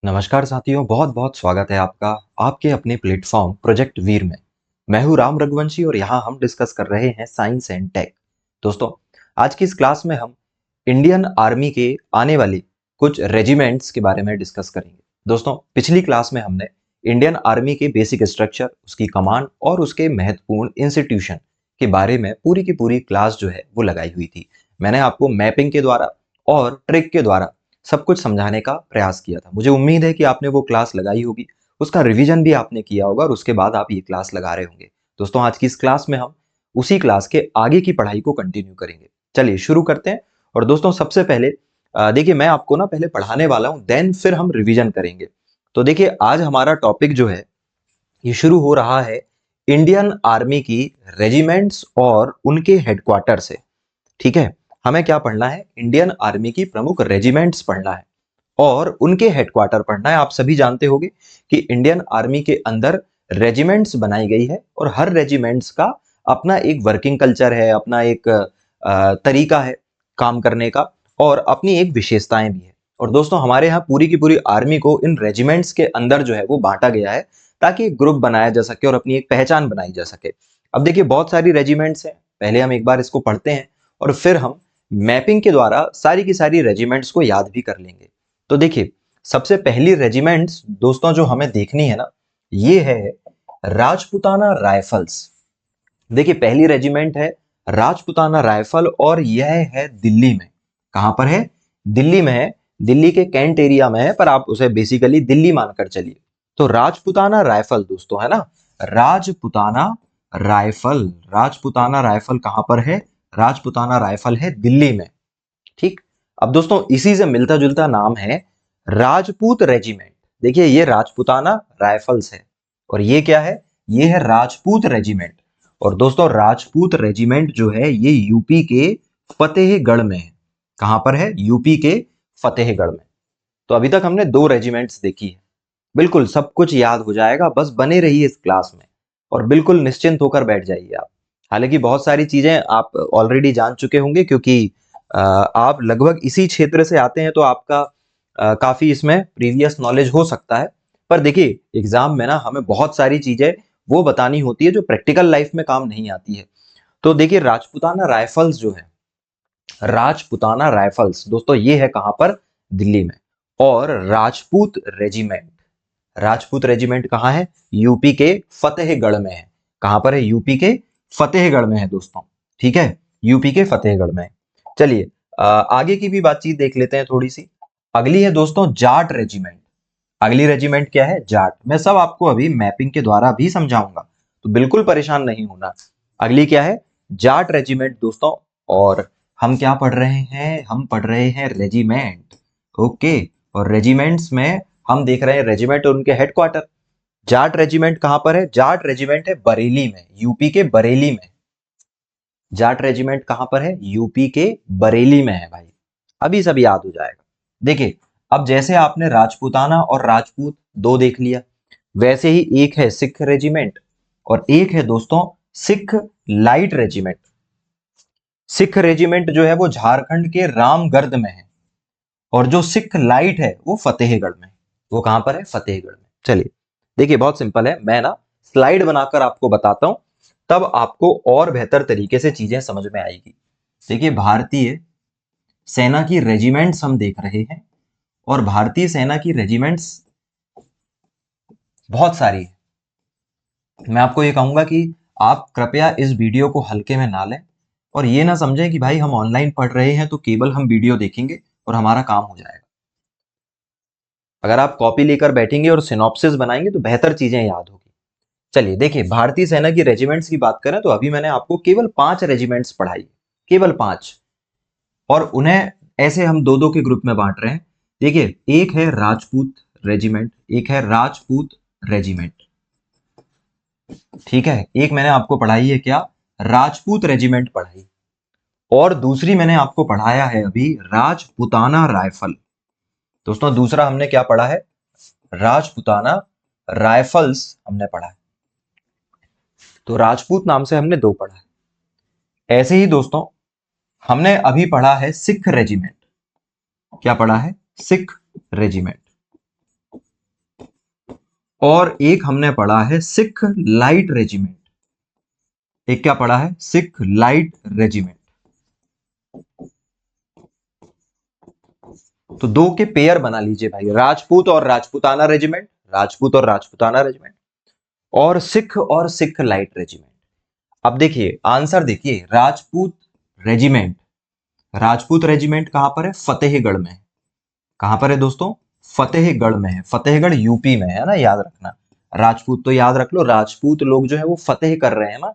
नमस्कार साथियों, बहुत बहुत स्वागत है आपका आपके अपने प्लेटफॉर्म प्रोजेक्ट वीर में। मैं हूं राम रघुवंशी और यहां हम डिस्कस कर रहे हैं साइंस एंड टेक। दोस्तों, आज की इस क्लास में हम इंडियन आर्मी के आने वाली कुछ रेजिमेंट्स के बारे में डिस्कस करेंगे। दोस्तों, पिछली क्लास में हमने इंडियन आर्मी के बेसिक स्ट्रक्चर, उसकी कमांड और उसके महत्वपूर्ण इंस्टीट्यूशन के बारे में पूरी की पूरी क्लास जो है वो लगाई हुई थी। मैंने आपको मैपिंग के द्वारा और ट्रिक के द्वारा सब कुछ समझाने का प्रयास किया था। मुझे उम्मीद है कि आपने वो क्लास लगाई होगी, उसका रिवीजन भी आपने किया होगा और उसके बाद आप ये क्लास लगा रहे होंगे। दोस्तों, आज की इस क्लास में हम उसी क्लास के आगे की पढ़ाई को कंटिन्यू करेंगे। चलिए शुरू करते हैं। और दोस्तों, सबसे पहले देखिए, मैं आपको ना पहले पढ़ाने वाला हूं, देन फिर हम रिवीजन करेंगे। तो देखिए, आज हमारा टॉपिक जो है ये शुरू हो रहा है इंडियन आर्मी की रेजिमेंट्स और उनके हेडक्वार्टर से। ठीक है, हमें क्या पढ़ना है? इंडियन आर्मी की प्रमुख रेजिमेंट्स पढ़ना है और उनके हेडक्वार्टर पढ़ना है। आप सभी जानते होंगे कि इंडियन आर्मी के अंदर रेजिमेंट्स बनाई गई है और हर रेजिमेंट्स का अपना एक वर्किंग कल्चर है, अपना एक तरीका है काम करने का और अपनी एक विशेषताएं भी है। और दोस्तों, हमारे यहाँ पूरी की पूरी आर्मी को इन रेजिमेंट्स के अंदर जो है वो बांटा गया है ताकि एक ग्रुप बनाया जा सके और अपनी एक पहचान बनाई जा सके। अब देखिए, बहुत सारी रेजिमेंट्स हैं। पहले हम एक बार इसको पढ़ते हैं और फिर हम मैपिंग के द्वारा सारी की सारी रेजिमेंट्स को याद भी कर लेंगे। तो देखिए, सबसे पहली रेजिमेंट्स दोस्तों जो हमें देखनी है ना, ये है राजपुताना राइफल्स। देखिए, पहली रेजिमेंट है राजपुताना राइफल और यह है दिल्ली में। कहां पर है? दिल्ली में है। दिल्ली के कैंट एरिया में है, पर आप उसे बेसिकली दिल्ली मानकर चलिए। तो राजपुताना राइफल दोस्तों है ना, राजपुताना राइफल। राजपुताना राइफल कहां पर है? राजपुताना राइफल है दिल्ली में। ठीक। अब दोस्तों, इसी से मिलता जुलता नाम है राजपूत रेजिमेंट। देखिए, ये राजपुताना राइफल्स है और ये क्या है? ये है राजपूत रेजिमेंट। और दोस्तों, राजपूत रेजिमेंट जो है ये यूपी के फतेहगढ़ में है। कहां पर है? यूपी के फतेहगढ़ में। तो अभी तक हमने दो रेजिमेंट्स देखी है। बिल्कुल सब कुछ याद हो जाएगा, बस बने रहिए इस क्लास में और बिल्कुल निश्चिंत होकर बैठ जाइए आप। हालांकि बहुत सारी चीजें आप ऑलरेडी जान चुके होंगे क्योंकि आप लगभग इसी क्षेत्र से आते हैं, तो आपका काफी इसमें प्रीवियस नॉलेज हो सकता है। पर देखिए, एग्जाम में ना हमें बहुत सारी चीजें वो बतानी होती है जो प्रैक्टिकल लाइफ में काम नहीं आती है। तो देखिए, राजपुताना राइफल्स जो है, राजपुताना राइफल्स दोस्तों ये है कहां पर? दिल्ली में। और राजपूत रेजिमेंट, राजपूत रेजिमेंट कहां है? यूपी के फतेहगढ़ में है। कहां पर है? यूपी के फतेहगढ़ में है दोस्तों। ठीक है, यूपी के फतेहगढ़ में है। चलिए आगे की भी बातचीत देख लेते हैं थोड़ी सी। अगली है दोस्तों जाट रेजिमेंट। अगली रेजिमेंट क्या है? जाट। मैं सब आपको अभी मैपिंग के द्वारा भी समझाऊंगा, तो बिल्कुल परेशान नहीं होना। अगली क्या है? जाट रेजिमेंट दोस्तों। और हम क्या पढ़ रहे हैं? हम पढ़ रहे हैं रेजिमेंट। ओके। और रेजिमेंट्स में हम देख रहे हैं रेजिमेंट और उनके हेडक्वार्टर। जाट रेजिमेंट कहां पर है? जाट रेजिमेंट है बरेली में, यूपी के बरेली में। जाट रेजिमेंट कहां पर है? यूपी के बरेली में है भाई। अभी सब याद हो जाएगा। देखिए, अब जैसे आपने राजपूताना और राजपूत दो देख लिया, वैसे ही एक है सिख रेजिमेंट और एक है दोस्तों Sikh light regiment. Sikh regiment जो है वो झारखंड के रामगढ़ में है और जो सिख लाइट है वो फतेहगढ़ में। वो कहां पर है? फतेहगढ़ में। चलिए देखिए, बहुत सिंपल है। मैं ना स्लाइड बनाकर आपको बताता हूं, तब आपको और बेहतर तरीके से चीजें समझ में आएगी। देखिए, भारतीय सेना की रेजिमेंट्स हम देख रहे हैं और भारतीय सेना की रेजिमेंट्स बहुत सारी है। मैं आपको ये कहूंगा कि आप कृपया इस वीडियो को हल्के में ना लें और ये ना समझें कि भाई हम ऑनलाइन पढ़ रहे हैं तो केवल हम वीडियो देखेंगे और हमारा काम हो जाएगा। अगर आप कॉपी लेकर बैठेंगे और सिनॉप्सिस बनाएंगे तो बेहतर चीजें याद होगी। चलिए देखिए, भारतीय सेना की रेजिमेंट्स की बात करें तो अभी मैंने आपको केवल 5 रेजिमेंट्स पढ़ाई, केवल 5। और उन्हें ऐसे हम दो दो के ग्रुप में बांट रहे हैं। देखिए, एक है राजपूत रेजिमेंट, एक है राजपूत रेजिमेंट। ठीक है, एक मैंने आपको पढ़ाई है क्या? राजपूत रेजिमेंट पढ़ाई। और दूसरी मैंने आपको पढ़ाया है अभी राजपुताना राइफल। दोस्तों, दूसरा हमने क्या पढ़ा है? राजपुताना राइफल्स हमने पढ़ा है। तो राजपूत नाम से हमने दो पढ़ा है। ऐसे ही दोस्तों, हमने अभी पढ़ा है सिख रेजिमेंट। क्या पढ़ा है? सिख रेजिमेंट। और एक हमने पढ़ा है सिख लाइट रेजिमेंट। एक क्या पढ़ा है? Sikh light regiment. तो दो के पेयर बना लीजिए भाई, राजपूत और राजपूताना रेजिमेंट, राजपूत और राजपूताना रेजिमेंट, और सिख लाइट रेजिमेंट। अब देखिए आंसर, देखिए रेजिमेंट राजपूत रेजिमेंट कहां पर है? फतेहगढ़ में है। कहां पर है दोस्तों? फतेहगढ़ में है। फतेहगढ़ यूपी में है ना, याद रखना। राजपूत तो याद रख लो, राजपूत लोग जो है वो फतेह कर रहे हैं ना।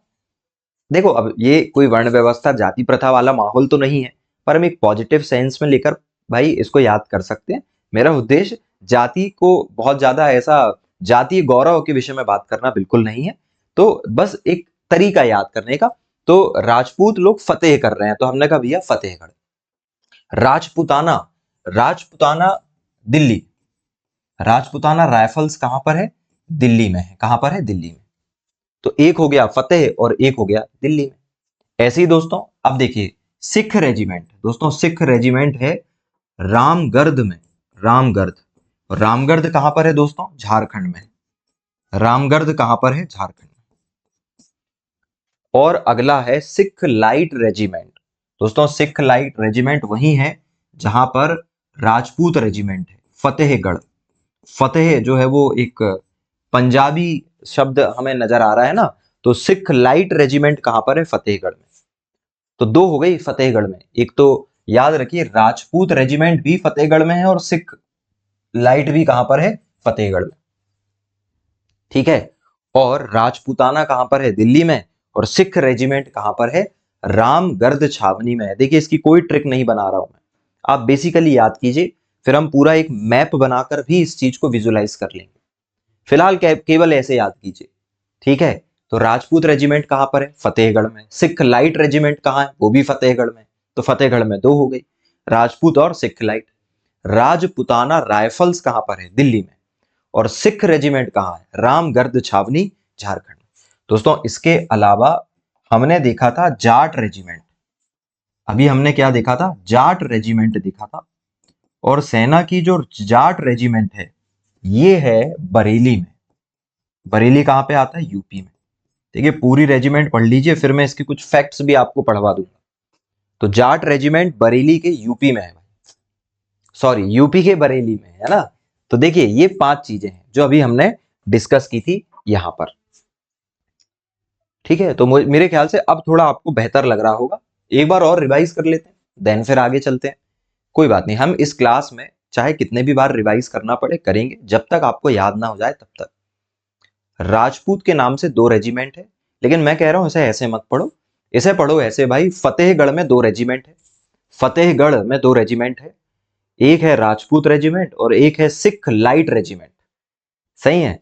देखो अब ये कोई वर्ण व्यवस्था जाति प्रथा वाला माहौल तो नहीं है, पर हम एक पॉजिटिव सेंस में लेकर भाई इसको याद कर सकते हैं। मेरा उद्देश्य जाति को बहुत ज्यादा ऐसा जातीय गौरव के विषय में बात करना बिल्कुल नहीं है, तो बस एक तरीका याद करने का। तो राजपूत लोग फतेह कर रहे हैं, तो हमने कहा भैया फतेहगढ़। राजपुताना, राजपुताना दिल्ली, राजपुताना राइफल्स कहां पर है? दिल्ली में है। कहां पर है? दिल्ली में। तो एक हो गया फतेह और एक हो गया दिल्ली में। ऐसे ही दोस्तों अब देखिए सिख रेजिमेंट, दोस्तों सिख रेजिमेंट है रामगढ़ में। रामगढ़, और रामगढ़ कहां पर है दोस्तों? झारखंड में। रामगढ़ कहां पर है? झारखंड में। और अगला है सिख लाइट रेजिमेंट। दोस्तों सिख लाइट रेजिमेंट वही है जहां पर राजपूत रेजिमेंट है, फतेहगढ़। फतेह जो है वो एक पंजाबी शब्द हमें नजर आ रहा है ना, तो सिख लाइट रेजिमेंट कहां पर है? फतेहगढ़ में। तो दो हो गई फतेहगढ़ में। एक तो याद रखिए राजपूत रेजिमेंट भी फतेहगढ़ में है और सिख लाइट भी कहां पर है? फतेहगढ़ में। ठीक है। और राजपूताना कहां पर है? दिल्ली में। और सिख रेजिमेंट कहां पर है? रामगढ़ छावनी में है। देखिए इसकी कोई ट्रिक नहीं बना रहा हूं मैं, आप बेसिकली याद कीजिए, फिर हम पूरा एक मैप बनाकर भी इस चीज को विजुलाइज कर लेंगे। फिलहाल केवल ऐसे याद कीजिए। ठीक है। तो राजपूत रेजिमेंट कहां पर है? फतेहगढ़ में। सिख लाइट रेजिमेंट कहां है? वो भी फतेहगढ़ में। तो फतेहगढ़ में दो हो गई, राजपूत और सिख लाइट। राजपुताना राइफल्स कहां पर है? दिल्ली में। और सिख रेजिमेंट कहां है? रामगढ़ छावनी, झारखंड। दोस्तों इसके अलावा हमने देखा था जाट रेजिमेंट। अभी हमने क्या देखा था? जाट रेजिमेंट देखा था। और सेना की जो जाट रेजिमेंट है ये है बरेली में। बरेली कहां पे आता है? यूपी में। देखिए पूरी रेजिमेंट पढ़ लीजिए, फिर मैं इसके कुछ फैक्ट्स भी आपको पढ़वा दूंगा। तो जाट रेजिमेंट बरेली के यूपी में है, सॉरी यूपी के बरेली में है ना। तो देखिए ये पांच चीजें हैं जो अभी हमने डिस्कस की थी यहां पर। ठीक है। तो मेरे ख्याल से अब थोड़ा आपको बेहतर लग रहा होगा। एक बार और रिवाइज कर लेते हैं, देन फिर आगे चलते हैं। कोई बात नहीं, हम इस क्लास में चाहे कितने भी बार रिवाइज करना पड़े करेंगे, जब तक आपको याद ना हो जाए तब तक। राजपूत के नाम से दो रेजिमेंट है, लेकिन मैं कह रहा हूं इसे ऐसे मत पढ़ो, इसे पढ़ो ऐसे भाई, फतेहगढ़ में दो रेजिमेंट है। फतेहगढ़ में दो रेजिमेंट है, एक है राजपूत रेजिमेंट और एक है सिख लाइट रेजिमेंट। सही है।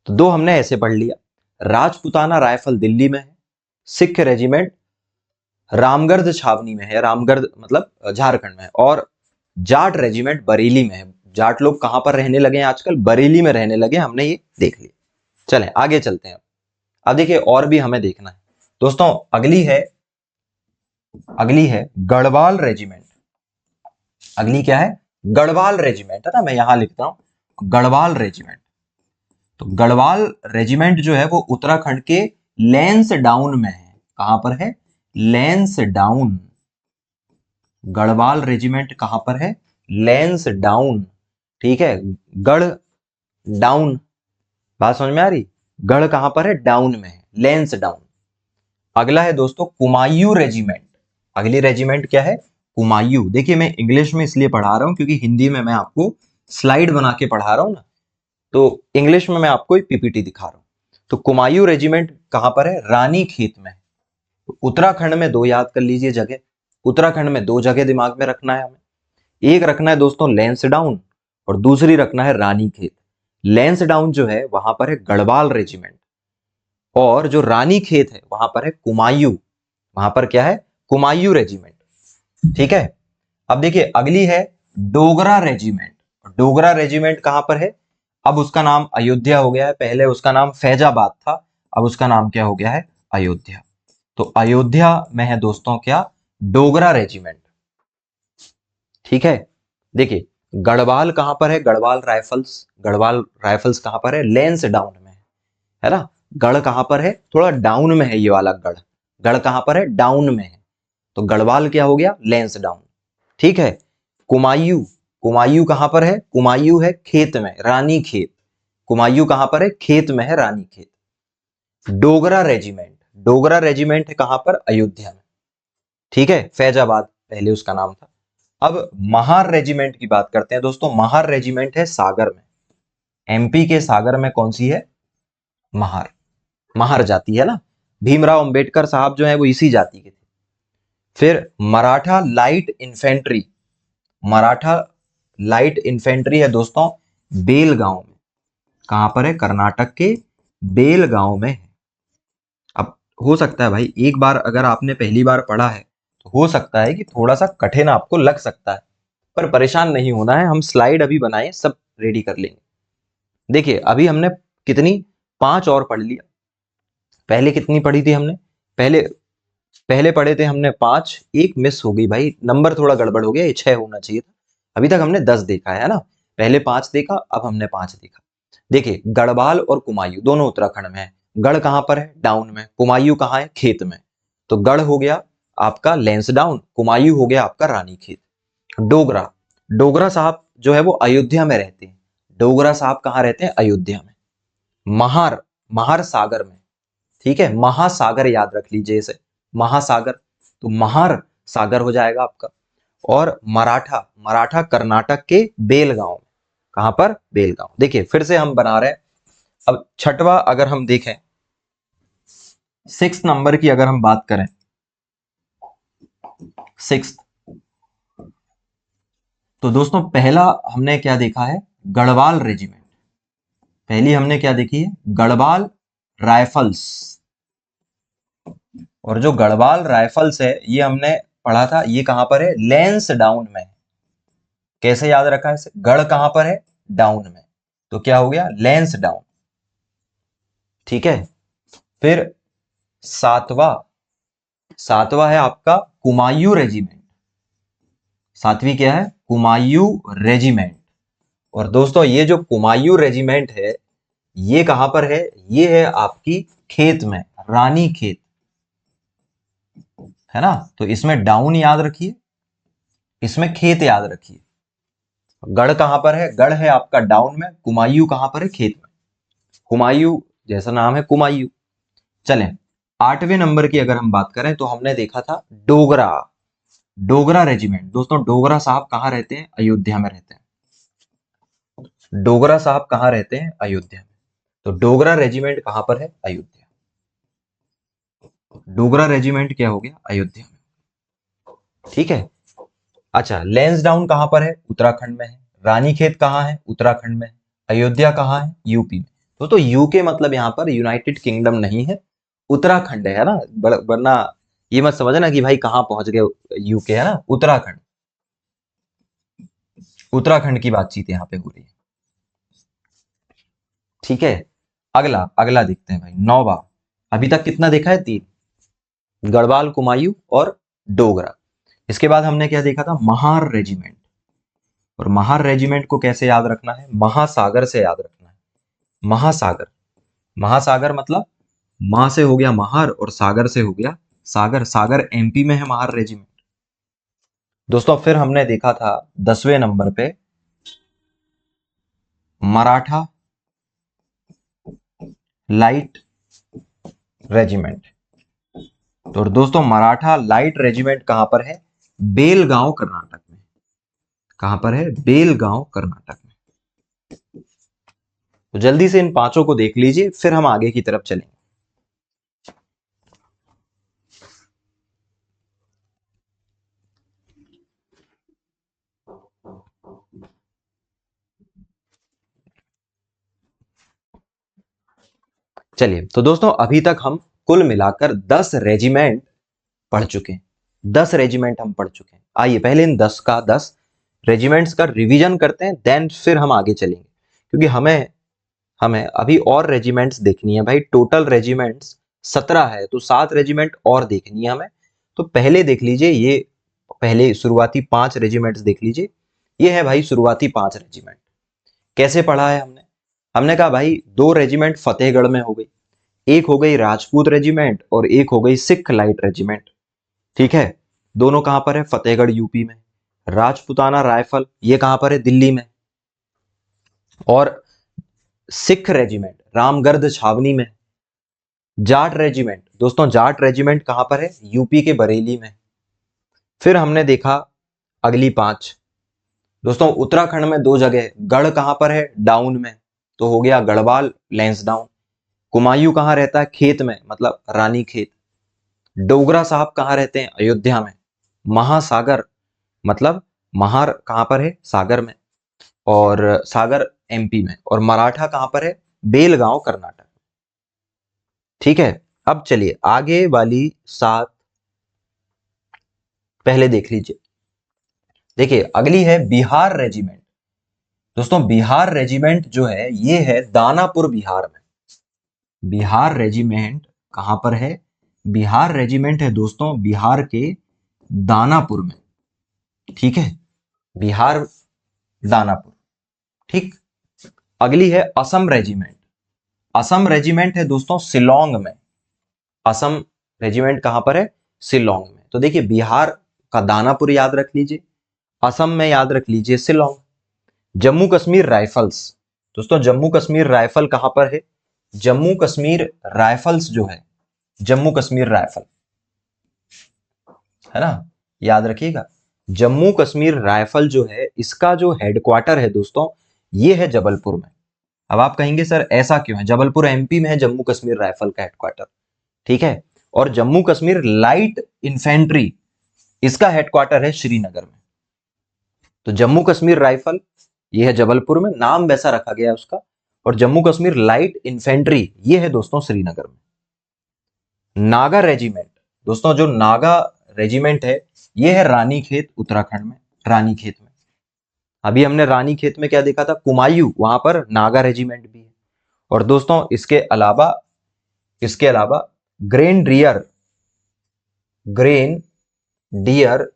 तो दो हमने ऐसे पढ़ लिया। राजपुताना राइफल दिल्ली में है, सिख रेजिमेंट रामगढ़ छावनी में है, रामगढ़ मतलब झारखंड में है, और जाट रेजिमेंट बरेली में है। जाट लोग कहां पर रहने लगे हैं आजकल? बरेली में रहने लगे, हमने ये देख लिया। चलें आगे चलते हैं। अब देखिए और भी हमें देखना है दोस्तों। अगली है गढ़वाल रेजिमेंट। अगली क्या है? गढ़वाल रेजिमेंट है ना, मैं यहां लिखता हूं गढ़वाल रेजिमेंट। तो गढ़वाल रेजिमेंट जो है वो उत्तराखंड के लेंस डाउन में है। कहां पर है? Lens down. गढ़वाल रेजिमेंट कहां पर है? Lens down. ठीक है। गढ़ डाउन, बात समझ में आ रही? गढ़ कहां पर है? डाउन में है, लेंस डाउन। अगला है दोस्तों कुमायूं रेजिमेंट। अगली रेजिमेंट क्या है? कुमायूं। देखिए मैं इंग्लिश में इसलिए पढ़ा रहा हूं क्योंकि हिंदी में मैं आपको स्लाइड बना के पढ़ा रहा हूं ना, तो इंग्लिश में मैं आपको एक पीपीटी दिखा रहा हूं। तो कुमायूं रेजिमेंट कहां पर है? रानी खेत में। तो उत्तराखंड में दो याद कर लीजिए जगह, उत्तराखंड में दो जगह दिमाग में रखना है हमें। एक रखना है दोस्तों लेंसडाउन और दूसरी रखना है रानीखेत। लेंसडाउन जो है वहां पर है गढ़वाल रेजिमेंट, और जो रानीखेत है वहां पर है कुमायूं। वहां पर क्या है? कुमायूं रेजिमेंट। ठीक है। अब देखिए अगली है डोगरा रेजिमेंट। डोगरा रेजिमेंट कहां पर है? अब उसका नाम अयोध्या हो गया है, पहले उसका नाम फैजाबाद था, अब उसका नाम क्या हो गया है? अयोध्या। तो अयोध्या में है दोस्तों क्या? डोगरा रेजिमेंट। ठीक है। देखिए गढ़वाल कहां पर है? गढ़वाल राइफल्स, गढ़वाल राइफल्स कहां पर है? लेंस डाउन में है ना। गढ़ कहां पर है? थोड़ा डाउन में है ये वाला गढ़। गढ़ कहां पर है? डाउन में है। तो गढ़वाल क्या हो गया? Lens down. ठीक है। कुमायूं, कुमायूं कहां पर है? कुमायूं है खेत में, रानी खेत। कुमायूं कहां पर है? खेत में है, रानी खेत। डोगरा रेजिमेंट, डोगरा रेजिमेंट है कहां पर? अयोध्या में। ठीक है, फैजाबाद पहले उसका नाम था। अब महार रेजिमेंट की बात करते हैं दोस्तों। महार रेजिमेंट है सागर में, एमपी के सागर में। कौन सी है? महार। महार जाति है ना। भीमराव अंबेडकर साहब जो है वो इसी जाति के थे। फिर Maratha light infantry, Maratha light infantry है दोस्तों बेलगांव में। कहां पर है? कर्नाटक के बेलगांव में है। अब हो सकता है भाई, एक बार अगर आपने पहली बार पढ़ा है तो हो सकता है कि थोड़ा सा कठिन आपको लग सकता है, पर परेशान नहीं होना है। हम स्लाइड अभी बनाए, सब रेडी कर लेंगे। देखिए अभी हमने कितनी, 5 और पढ़ लिया। पहले कितनी पढ़ी थी हमने? पहले पहले पढ़े थे हमने 5, एक मिस हो गई भाई, नंबर थोड़ा गड़बड़ हो गया, ये 6 होना चाहिए था। अभी तक हमने 10 देखा है ना। पहले 5 देखा, अब हमने 5 देखा। देखिए गढ़वाल और कुमायूं दोनों उत्तराखंड में है। गढ़ कहां पर है? डाउन में। कुमायूं कहां है? खेत में। तो गढ़ हो गया आपका लेंस डाउन, कुमायूं हो गया आपका रानी खेत। डोगरा, डोगरा साहब जो है वो अयोध्या में रहते हैं। डोगरा साहब कहां रहते हैं? अयोध्या में। महार, महार सागर में। ठीक है, महासागर याद रख लीजिए इसे, महासागर। तो महार सागर हो जाएगा आपका। और मराठा, मराठा कर्नाटक के बेलगांव में। कहां पर? बेलगांव। देखिए फिर से हम बना रहे हैं। अब छठवां अगर हम देखें, 6 नंबर की अगर हम बात करें, 6, तो दोस्तों पहला हमने क्या देखा है? गढ़वाल रेजिमेंट। पहली हमने क्या देखी है? गढ़वाल राइफल्स। और जो गढ़वाल राइफल्स है ये हमने पढ़ा था, ये कहां पर है? लेंस डाउन में। कैसे याद रखा है इसे? गढ़ कहां पर है? डाउन में। तो क्या हो गया? Lens down. ठीक है। फिर सातवां, सातवां है आपका कुमायूं रेजिमेंट। सातवीं क्या है? कुमायूं रेजिमेंट। और दोस्तों ये जो कुमायूं रेजिमेंट है ये कहां पर है? ये है आपकी खेत में, रानी खेत, है ना। तो इसमें डाउन याद रखिए, इसमें खेत याद रखिए। गढ़ कहां पर है? गढ़ है आपका डाउन में। कुमायूं कहां पर है? खेत में। कुमायूं जैसा नाम है, कुमायूं। चलें 8वें नंबर की अगर हम बात करें तो हमने देखा था डोगरा, डोगरा रेजिमेंट। दोस्तों डोगरा साहब कहां रहते हैं? अयोध्या में रहते हैं। डोगरा साहब कहां रहते हैं? अयोध्या में। तो डोगरा रेजिमेंट कहां पर है? अयोध्या। डोगरा रेजिमेंट क्या हो गया? अयोध्या में। ठीक है। अच्छा, लेंस डाउन कहां पर है? उत्तराखंड में है। रानीखेत कहां है? उत्तराखंड में है। अयोध्या कहां है? यूपी में। तो यूके मतलब यहां पर यूनाइटेड किंगडम नहीं है, उत्तराखंड है ना। वरना ये मत समझना कि भाई कहां पहुंच गए यूके, है ना, उत्तराखंड। उत्तराखंड की बातचीत यहां पे हो रही है। ठीक है। अगला अगला देखते हैं भाई, 9वां। अभी तक कितना देखा है? 3, गढ़वाल, कुमायूं और डोगरा। इसके बाद हमने क्या देखा था? महार रेजिमेंट। और महार रेजिमेंट को कैसे याद रखना है? महासागर से याद रखना है। महासागर, महासागर मतलब मां से हो गया महार और सागर से हो गया सागर। सागर एमपी में है महार रेजिमेंट। दोस्तों फिर हमने देखा था 10वें नंबर पे मराठा लाइट रेजिमेंट। तो दोस्तों मराठा लाइट रेजिमेंट कहां पर है? बेलगांव कर्नाटक में। कहां पर है? बेलगांव कर्नाटक में। तो जल्दी से इन 5 को देख लीजिए, फिर हम आगे की तरफ चलेंगे। चलिए तो दोस्तों अभी तक हम कुल मिलाकर 10 रेजिमेंट पढ़ चुके हैं। 10 रेजिमेंट हम पढ़ चुके हैं। आइए पहले इन 10 रेजिमेंट्स का रिवीजन करते हैं, देन फिर हम आगे चलेंगे, क्योंकि हमें हमें अभी और रेजिमेंट्स देखनी है भाई। टोटल रेजिमेंट्स 17 है, तो 7 रेजिमेंट और देखनी है हमें। तो पहले देख लीजिए, ये पहले शुरुआती 5 रेजिमेंट्स देख लीजिए। ये है भाई शुरुआती 5 रेजिमेंट। कैसे पढ़ा है हमने? हमने कहा भाई 2 रेजिमेंट फतेहगढ़ में हो गई, एक हो गई राजपूत रेजिमेंट और एक हो गई सिख लाइट रेजिमेंट। ठीक है, दोनों कहां पर है? फतेहगढ़ यूपी में। राजपुताना राइफल ये कहां पर है? दिल्ली में। और सिख रेजिमेंट रामगढ़ छावनी में। जाट रेजिमेंट, दोस्तों जाट रेजिमेंट कहां पर है? यूपी के बरेली में। फिर हमने देखा अगली 5। दोस्तों उत्तराखंड में 2 जगह, गढ़ कहां पर है? डाउन में, तो हो गया गढ़वाल लैंसडाउन। कुमायूं कहां रहता है? खेत में, मतलब रानी खेत। डोगरा साहब कहां रहते हैं? अयोध्या में। महासागर मतलब महार कहां पर है? सागर में। और सागर एमपी में। और मराठा कहां पर है? बेलगांव कर्नाटक। ठीक है, अब चलिए आगे वाली 7 पहले देख लीजिए। देखिए अगली है बिहार रेजिमेंट। दोस्तों बिहार रेजिमेंट जो है ये है दानापुर बिहार में। बिहार रेजिमेंट कहां पर है? बिहार रेजिमेंट है दोस्तों बिहार के दानापुर में। ठीक है, बिहार दानापुर। ठीक, अगली है असम रेजिमेंट। असम रेजिमेंट है दोस्तों शिलोंग में। असम रेजिमेंट कहां पर है? शिलोंग में। तो देखिए बिहार का दानापुर याद रख लीजिए, असम में याद रख लीजिए शिलोंग। जम्मू कश्मीर राइफल्स, दोस्तों जम्मू कश्मीर राइफल कहां पर है? जम्मू कश्मीर राइफल्स जो है, जम्मू कश्मीर राइफल है ना, याद रखिएगा। जम्मू कश्मीर राइफल जो है इसका जो हेडक्वार्टर है दोस्तों ये है जबलपुर में। अब आप कहेंगे सर ऐसा क्यों है? जबलपुर एमपी में है जम्मू कश्मीर राइफल का हेडक्वार्टर। ठीक है, और जम्मू कश्मीर लाइट इन्फेंट्री इसका हेडक्वार्टर है श्रीनगर में। तो जम्मू कश्मीर राइफल ये है जबलपुर में, नाम वैसा रखा गया है उसका। और जम्मू कश्मीर लाइट इन्फेंट्री ये है दोस्तों श्रीनगर में। नागा रेजिमेंट, दोस्तों जो नागा रेजिमेंट है ये है रानीखेत उत्तराखंड में, रानीखेत में। अभी हमने रानीखेत में क्या देखा था? कुमायूं, वहां पर नागा रेजिमेंट भी है। और दोस्तों इसके अलावा ग्रेन डियर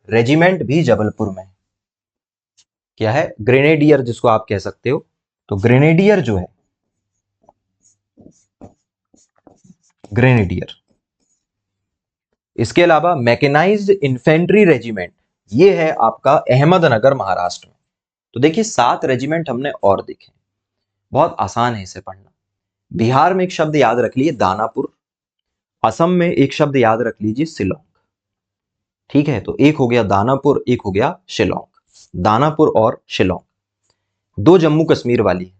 रेजिमेंट भी जबलपुर में है। क्या है? ग्रेनेडियर जिसको आप कह सकते हो। तो ग्रेनेडियर जो है, ग्रेनेडियर। इसके अलावा मैकेनाइज्ड इन्फेंट्री रेजिमेंट ये है आपका अहमदनगर महाराष्ट्र में। तो देखिए 7 रेजिमेंट हमने और देखे, बहुत आसान है इसे पढ़ना। बिहार में एक शब्द याद रख लीजिए दानापुर, असम में एक शब्द याद रख लीजिए शिलोंग। ठीक है, तो एक हो गया दानापुर, एक हो गया शिलोंग। दानापुर और शिलोंग। 2 जम्मू कश्मीर वाली है,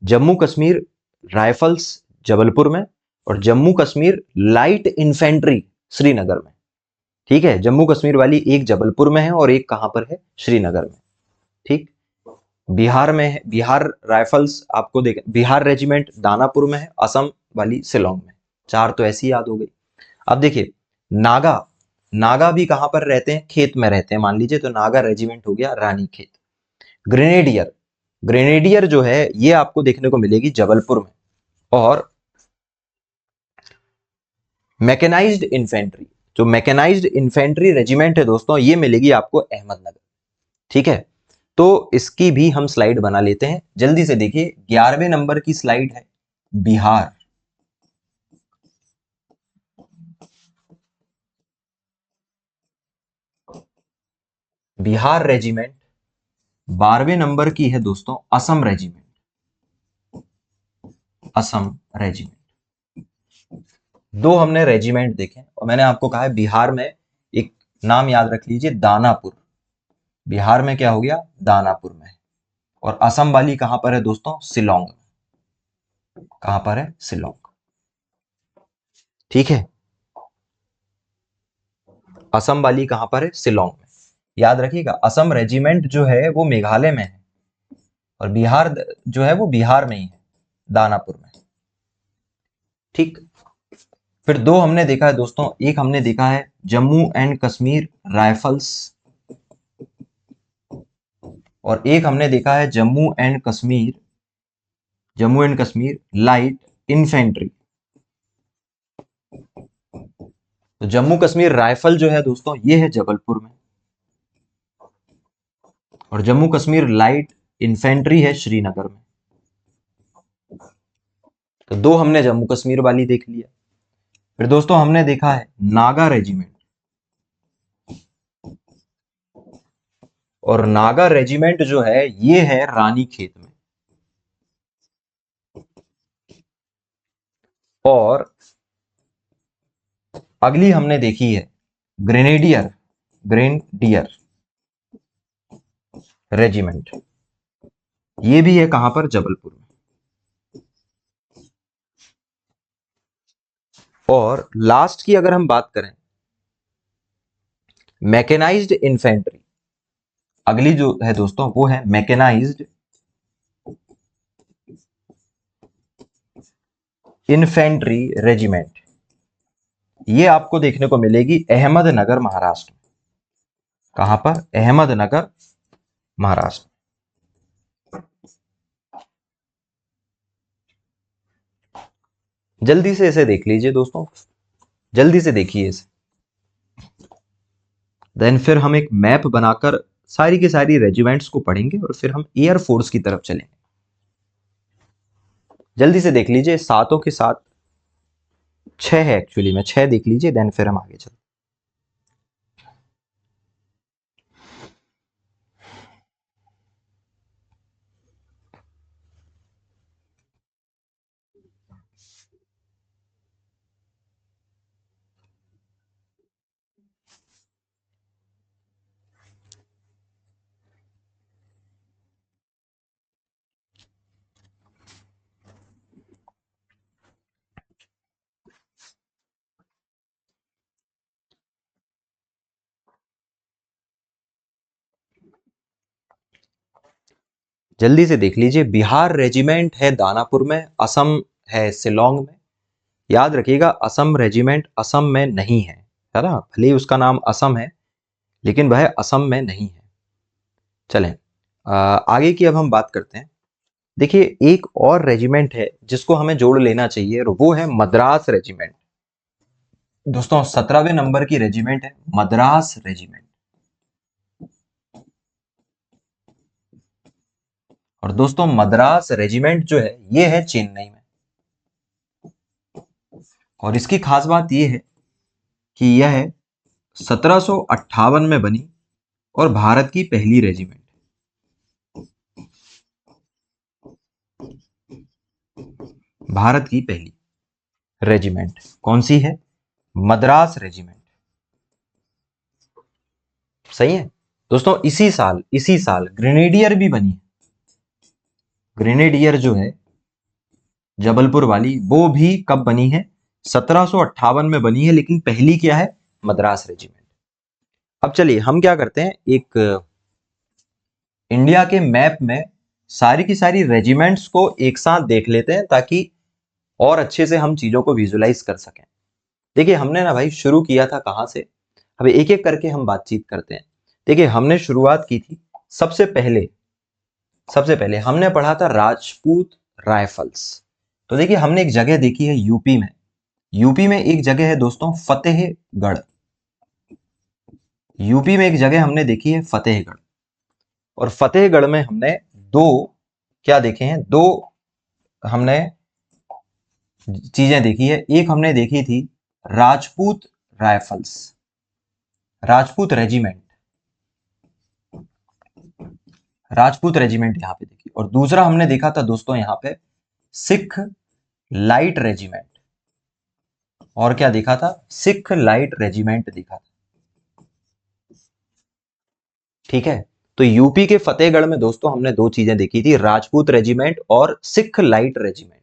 जम्मू कश्मीर राइफल्स जबलपुर में और जम्मू कश्मीर लाइट इन्फेंट्री श्रीनगर में। ठीक है, जम्मू कश्मीर वाली एक जबलपुर में है और एक कहां पर है? श्रीनगर में। ठीक, बिहार में है, बिहार राइफल्स आपको देख, बिहार रेजिमेंट दानापुर में है, असम वाली शिलोंग में। 4 तो ऐसी याद हो गई। अब देखिए नागा, नागा भी कहां पर रहते हैं? खेत में रहते हैं मान लीजिए, तो नागा रेजिमेंट हो गया रानीखेत। ग्रेनेडियर, ग्रेनेडियर जो है ये आपको देखने को मिलेगी जबलपुर में। और मैकेनाइज्ड इन्फेंट्री, जो मैकेनाइज्ड इन्फेंट्री रेजिमेंट है दोस्तों ये मिलेगी आपको अहमदनगर। ठीक है, तो इसकी भी हम स्लाइड बना लेते हैं जल्दी से। देखिए 11वें नंबर की स्लाइड है बिहार। बिहार रेजिमेंट। 12वें नंबर की है दोस्तों असम रेजिमेंट, असम रेजिमेंट। 2 हमने रेजिमेंट देखे और मैंने आपको कहा है बिहार में एक नाम याद रख लीजिए दानापुर। बिहार में क्या हो गया? दानापुर में। और असम वाली कहां पर है दोस्तों? शिलोंग में। कहां पर है? शिलोंग। ठीक है, असम वाली कहां पर है? शिलोंग में। याद रखिएगा असम रेजिमेंट जो है वो मेघालय में है और बिहार जो है वो बिहार में ही है, दानापुर में। ठीक, फिर 2 हमने देखा है दोस्तों, एक हमने देखा है जम्मू एंड कश्मीर राइफल्स और एक हमने देखा है Jammu and Kashmir light infantry. तो जम्मू कश्मीर राइफल जो है दोस्तों ये है जबलपुर में। और जम्मू कश्मीर लाइट इन्फेंट्री है श्रीनगर में। तो दो हमने जम्मू कश्मीर वाली देख लिया। फिर दोस्तों हमने देखा है नागा रेजिमेंट, और नागा रेजिमेंट जो है ये है रानीखेत में। और अगली हमने देखी है ग्रेनेडियर ग्रेनेडियर रेजिमेंट, ये भी है कहां पर, जबलपुर में। और लास्ट की अगर हम बात करें मैकेनाइज्ड इन्फेंट्री, अगली जो है दोस्तों वो है मैकेनाइज्ड इन्फेंट्री रेजिमेंट। ये आपको देखने को मिलेगी अहमदनगर महाराष्ट्र में। कहां पर? अहमदनगर महाराष्ट्र। जल्दी से इसे देख लीजिए दोस्तों, जल्दी से देखिए इसे। देन फिर हम एक मैप बनाकर सारी की सारी रेजिमेंट्स को पढ़ेंगे और फिर हम एयरफोर्स की तरफ चलेंगे। जल्दी से देख लीजिए, सातों के साथ छह है एक्चुअली में, छह देख लीजिए, देन फिर हम आगे चलते। जल्दी से देख लीजिए, बिहार रेजिमेंट है दानापुर में, असम है शिलोंग में। याद रखिएगा असम रेजिमेंट असम में नहीं है ना, भले ही उसका नाम असम है लेकिन वह असम में नहीं है। चलें आगे की अब हम बात करते हैं। देखिए एक और रेजिमेंट है जिसको हमें जोड़ लेना चाहिए और वो है मद्रास रेजिमेंट। दोस्तों 17वें नंबर की रेजिमेंट है मद्रास रेजिमेंट। और दोस्तों मद्रास रेजिमेंट जो है ये है चेन्नई में। और इसकी खास बात ये है कि यह 1758 में बनी और भारत की पहली रेजिमेंट। भारत की पहली रेजिमेंट कौन सी है? मद्रास रेजिमेंट। सही है दोस्तों। इसी साल ग्रेनेडियर भी बनी है। ग्रेनेडियर जो है जबलपुर वाली, वो भी कब बनी है? 1758 में बनी है, लेकिन पहली क्या है? मद्रास रेजिमेंट। अब चलिए हम क्या करते हैं, एक इंडिया के मैप में सारी की सारी रेजिमेंट्स को एक साथ देख लेते हैं ताकि और अच्छे से हम चीजों को विजुलाइज कर सकें। देखिए हमने ना भाई शुरू किया था कहां से, अभी एक एक करके हम बातचीत करते हैं। देखिए हमने शुरुआत की थी सबसे पहले हमने पढ़ा था राजपूत राइफल्स। तो देखिए हमने एक जगह देखी है यूपी में। यूपी में एक जगह है दोस्तों फतेहगढ़। यूपी में एक जगह हमने देखी है फतेहगढ़। और फतेहगढ़ में हमने दो क्या देखे हैं, दो हमने चीजें देखी है। एक हमने देखी थी Rajput rifles, Rajput regiment, Rajput regiment यहां पे देखी। और दूसरा हमने देखा था दोस्तों यहां पे सिख लाइट रेजिमेंट। और क्या देखा था? सिख लाइट रेजिमेंट देखा था। ठीक है, तो यूपी के फतेहगढ़ में दोस्तों हमने दो चीजें देखी थी, राजपूत रेजिमेंट और सिख लाइट रेजिमेंट।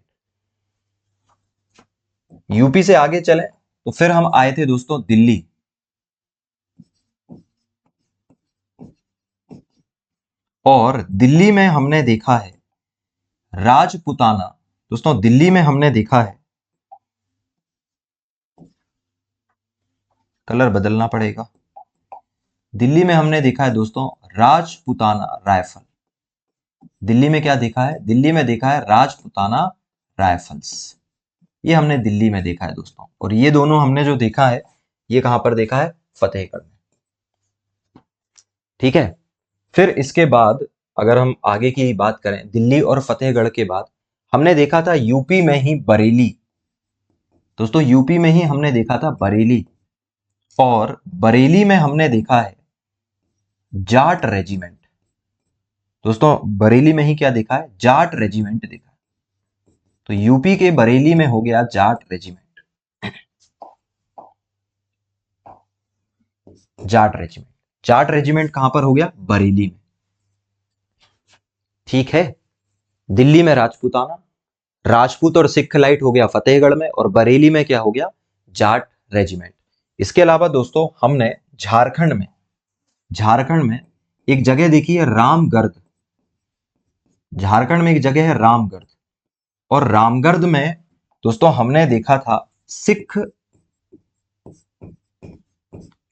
यूपी से आगे चले तो फिर हम आए थे दोस्तों दिल्ली। और दिल्ली में हमने देखा है राजपुताना। दोस्तों दिल्ली में हमने देखा है, कलर बदलना पड़ेगा। दिल्ली में हमने देखा है दोस्तों राजपुताना राइफल। दिल्ली में क्या देखा है? दिल्ली में देखा है राजपुताना राइफल्स। ये हमने दिल्ली में देखा है दोस्तों। और ये दोनों हमने जो देखा है ये कहां पर देखा है? फतेहगढ़ में। ठीक है, फिर इसके बाद अगर हम आगे की बात करें, दिल्ली और फतेहगढ़ के बाद हमने देखा था यूपी में ही बरेली। दोस्तों यूपी में ही हमने देखा था बरेली, और बरेली में हमने देखा है जाट रेजिमेंट। दोस्तों बरेली में ही क्या देखा है? जाट रेजिमेंट देखा है। तो यूपी के बरेली में हो गया Jat regiment. Jat regiment, Jat regiment कहां पर हो गया? बरेली में। ठीक है। दिल्ली में राजपूताना, राजपूत और सिख लाइट हो गया फतेहगढ़ में, और बरेली में क्या हो गया? जाट रेजिमेंट। इसके अलावा दोस्तों हमने झारखंड में एक जगह देखी है रामगढ़। झारखंड में एक जगह है रामगढ़, और रामगढ़ में दोस्तों हमने देखा था सिख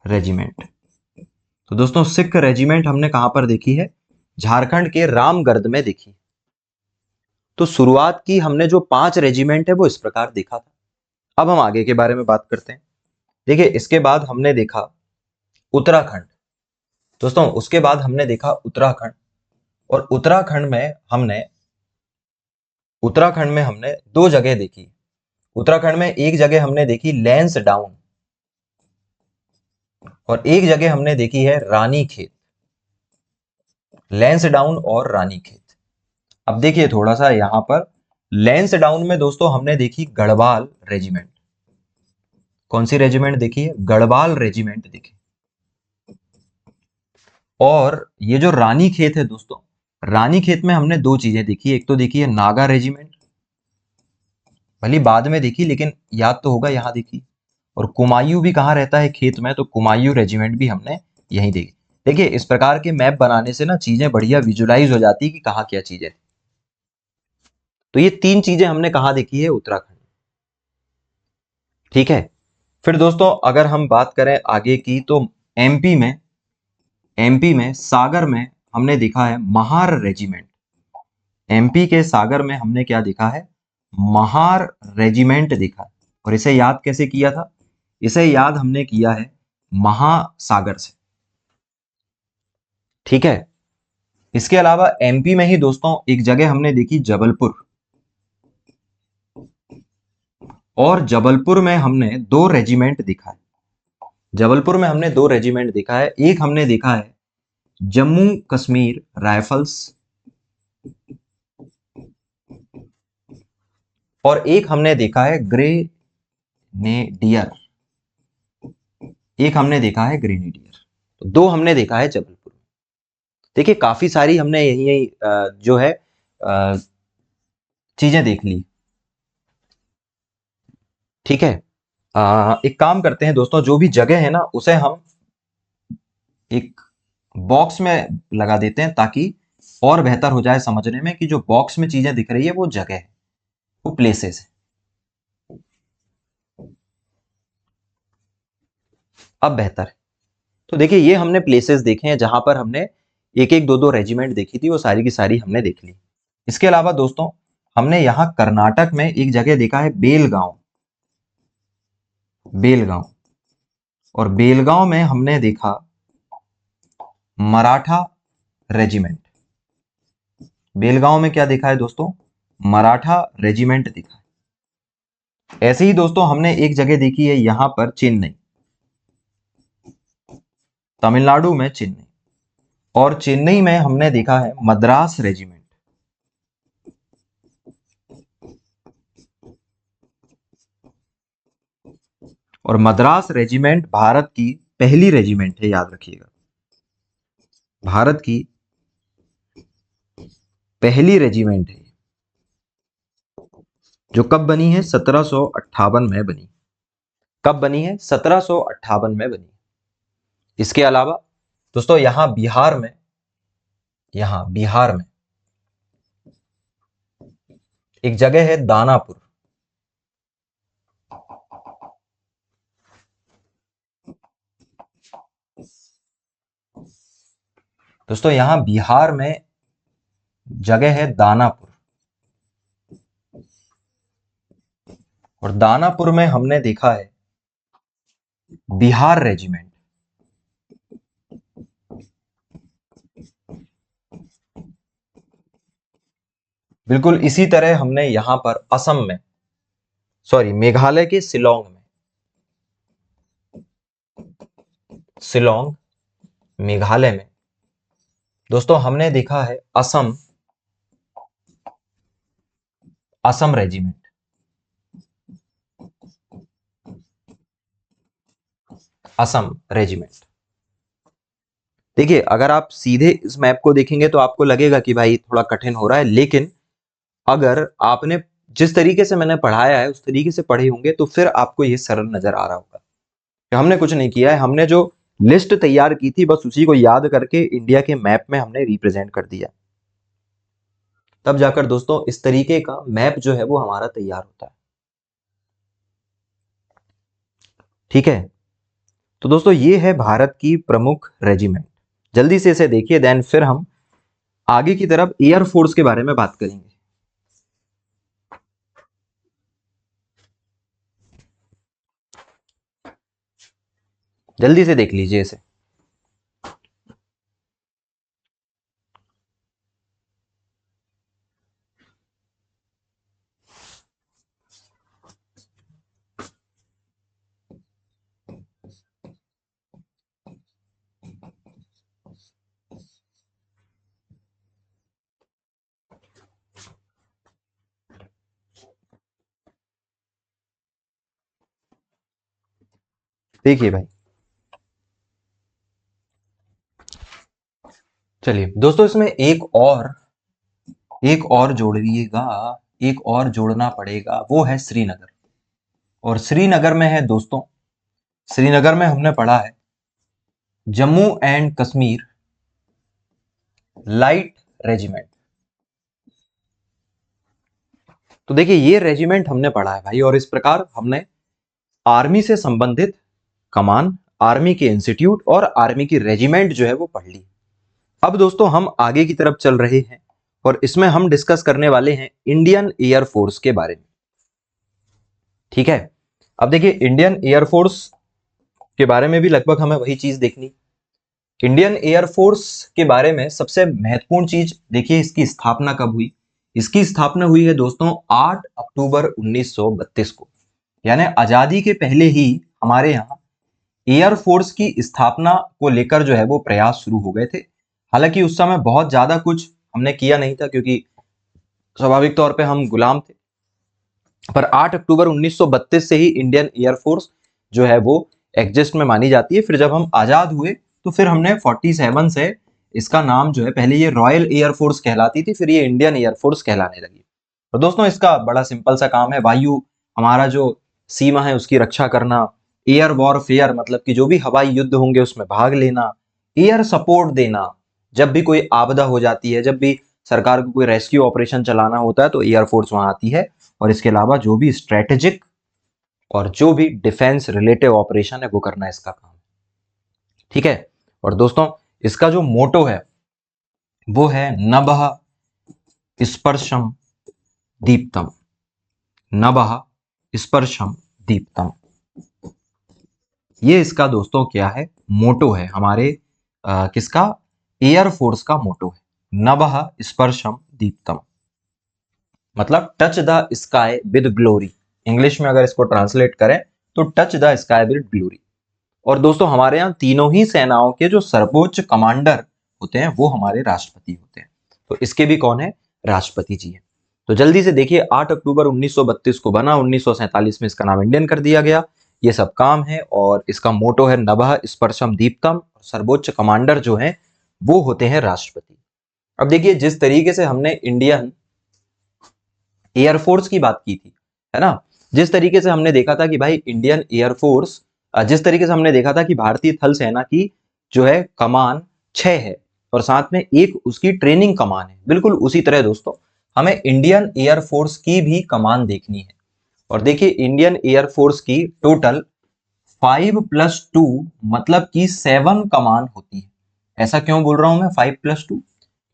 रेजिमेंट। तो दोस्तों सिख रेजिमेंट हमने कहां पर देखी है? झारखंड के रामगढ़ में देखी। तो शुरुआत की हमने जो 5 रेजिमेंट है वो इस प्रकार देखा था। अब हम आगे के बारे में बात करते हैं। देखिए इसके बाद हमने देखा उत्तराखंड। दोस्तों उसके बाद हमने देखा उत्तराखंड, और उत्तराखंड में हमने 2 जगह देखी। उत्तराखंड में एक जगह हमने देखी लैंस डाउन, और एक जगह हमने देखी है रानीखेत। लैंस डाउन और रानीखेत। अब देखिए थोड़ा सा यहां पर लैंस डाउन में दोस्तों हमने देखी गढ़वाल रेजिमेंट। कौन सी रेजिमेंट देखी है? गढ़वाल रेजिमेंट देखी। और ये जो रानीखेत है दोस्तों, रानीखेत में हमने 2 चीजें देखी। एक तो देखी है नागा रेजिमेंट, भली बाद में देखी लेकिन याद तो होगा यहां देखी। और कुमायूं भी कहाँ रहता है? खेत में। तो कुमायूं रेजिमेंट भी हमने यहीं देखी। देखिए इस प्रकार के मैप बनाने से ना चीजें बढ़िया विजुलाइज हो जाती है कि कहाँ क्या चीजें। तो ये 3 चीजें हमने कहाँ देखी है? उत्तराखंड। ठीक है। फिर दोस्तों अगर हम बात करें आगे की, तो एमपी में सागर में हमने देखा है महार रेजिमेंट। एमपी के सागर में हमने क्या देखा है? महार रेजिमेंट देखा है। और इसे याद कैसे किया था? इसे याद हमने किया है महासागर से। ठीक है। इसके अलावा एमपी में ही दोस्तों एक जगह हमने देखी जबलपुर, और जबलपुर में हमने 2 रेजिमेंट देखा है। जबलपुर में हमने 2 रेजिमेंट देखा है। एक हमने देखा है जम्मू कश्मीर राइफल्स, और एक हमने देखा है ग्रेनेडियर। तो 2 हमने देखा है जबलपुर में। देखिए काफी सारी हमने यही जो है चीजें देख ली। ठीक है। एक काम करते हैं दोस्तों, जो भी जगह है ना उसे हम एक बॉक्स में लगा देते हैं, ताकि और बेहतर हो जाए समझने में कि जो बॉक्स में चीजें दिख रही है वो जगह है, वो प्लेसेस है। अब बेहतर है। तो देखिए ये हमने प्लेसेस देखे हैं जहां पर हमने एक एक दो दो रेजिमेंट देखी थी, वो सारी की सारी हमने देख ली। इसके अलावा दोस्तों हमने यहां कर्नाटक में एक जगह देखा है बेलगांव। और बेलगांव में हमने देखा मराठा रेजिमेंट। बेलगांव में क्या देखा है दोस्तों? मराठा रेजिमेंट देखा है। ऐसे ही दोस्तों हमने एक जगह देखी है यहां पर चेन्नई, तमिलनाडु में चेन्नई, और चेन्नई में हमने देखा है मद्रास रेजिमेंट। और मद्रास रेजिमेंट भारत की पहली रेजिमेंट है, याद रखिएगा। भारत की पहली रेजिमेंट है, जो कब बनी है? 1758 में बनी। कब बनी है? 1758 में बनी। इसके अलावा दोस्तों यहां बिहार में एक जगह है दानापुर। दोस्तों यहां बिहार में जगह है दानापुर, और दानापुर में हमने देखा है बिहार रेजिमेंट। बिल्कुल इसी तरह हमने यहां पर असम में, सॉरी मेघालय के शिलोंग में, शिलोंग मेघालय में दोस्तों हमने देखा है असम, असम रेजिमेंट। असम रेजिमेंट। देखिए अगर आप सीधे इस मैप को देखेंगे तो आपको लगेगा कि भाई थोड़ा कठिन हो रहा है, लेकिन अगर आपने जिस तरीके से मैंने पढ़ाया है उस तरीके से पढ़े होंगे तो फिर आपको ये सरल नजर आ रहा होगा कि हमने कुछ नहीं किया है, हमने जो लिस्ट तैयार की थी बस उसी को याद करके इंडिया के मैप में हमने रिप्रेजेंट कर दिया, तब जाकर दोस्तों इस तरीके का मैप जो है वो हमारा तैयार होता है। ठीक है, तो दोस्तों ये है भारत की प्रमुख रेजिमेंट। जल्दी से इसे देखिए, देन फिर हम आगे की तरफ एयरफोर्स के बारे में बात करेंगे। जल्दी से देख लीजिए इसे। देखिए भाई, चलिए दोस्तों इसमें एक और जोड़िएगा, एक और जोड़ना पड़ेगा, वो है श्रीनगर। और श्रीनगर में है दोस्तों, श्रीनगर में हमने पढ़ा है Jammu and Kashmir light regiment. तो देखिए ये रेजिमेंट हमने पढ़ा है भाई, और इस प्रकार हमने आर्मी से संबंधित कमान, आर्मी के इंस्टीट्यूट और आर्मी की रेजिमेंट जो है वो पढ़ ली। अब दोस्तों हम आगे की तरफ चल रहे हैं और इसमें हम डिस्कस करने वाले हैं इंडियन एयरफोर्स के बारे में। ठीक है, अब देखिए इंडियन एयरफोर्स के बारे में भी लगभग हमें वही चीज देखनी। इंडियन एयरफोर्स के बारे में सबसे महत्वपूर्ण चीज देखिए, इसकी स्थापना कब हुई। इसकी स्थापना हुई है दोस्तों 8 अक्टूबर 1932 को, यानी आजादी के पहले ही हमारे यहाँ एयरफोर्स की स्थापना को लेकर जो है वो प्रयास शुरू हो गए थे। हालांकि उस समय बहुत ज्यादा कुछ हमने किया नहीं था क्योंकि स्वाभाविक तौर पे हम गुलाम थे, पर 8 अक्टूबर 1932 से ही इंडियन एयरफोर्स जो है वो एग्जिस्ट में मानी जाती है। फिर जब हम आजाद हुए तो फिर हमने 47 से इसका नाम जो है, पहले ये रॉयल एयरफोर्स कहलाती थी, फिर ये इंडियन एयरफोर्स कहलाने लगी। और दोस्तों इसका बड़ा सिंपल सा काम है, वायु हमारा जो सीमा है उसकी रक्षा करना, एयर वॉरफेयर मतलब कि जो भी हवाई युद्ध होंगे उसमें भाग लेना, एयर सपोर्ट देना, जब भी कोई आपदा हो जाती है, जब भी सरकार को कोई रेस्क्यू ऑपरेशन चलाना होता है तो एयरफोर्स वहां आती है। और इसके अलावा जो भी स्ट्रेटेजिक और जो भी डिफेंस रिलेटिव ऑपरेशन है वो करना इसका काम। ठीक है, और दोस्तों इसका जो मोटो है वो है नभः स्पर्शम दीप्तम। नभः स्पर्शम दीप्तम, ये इसका दोस्तों क्या है, मोटो है हमारे किसका, एयरफोर्स का मोटो है नभः स्पर्शम दीप्तम, मतलब touch the sky with glory. English में अगर इसको ट्रांसलेट करें तो touch the sky with glory. और दोस्तों हमारे यहाँ तीनों ही सेनाओं के जो सर्वोच्च कमांडर होते हैं वो हमारे राष्ट्रपति होते हैं। तो इसके भी कौन है, राष्ट्रपति जी है। तो जल्दी से देखिए 8 अक्टूबर 1932 को बना, 1947 में इसका नाम इंडियन कर दिया गया। ये सब काम है और इसका मोटो है नभः स्पर्शम दीप्तम। सर्वोच्च कमांडर जो है वो होते हैं राष्ट्रपति। अब देखिए जिस तरीके से हमने इंडियन एयरफोर्स की बात की थी, है ना, जिस तरीके से हमने देखा था कि भाई इंडियन एयरफोर्स, जिस तरीके से हमने देखा था कि भारतीय थल सेना की जो है कमान 6 है और साथ में एक उसकी ट्रेनिंग कमान है, बिल्कुल उसी तरह दोस्तों हमें इंडियन एयरफोर्स की भी कमान देखनी है। और देखिए इंडियन एयरफोर्स की टोटल 5+2 मतलब कि 7 कमान होती है। ऐसा क्यों बोल रहा हूं मैं 5+2,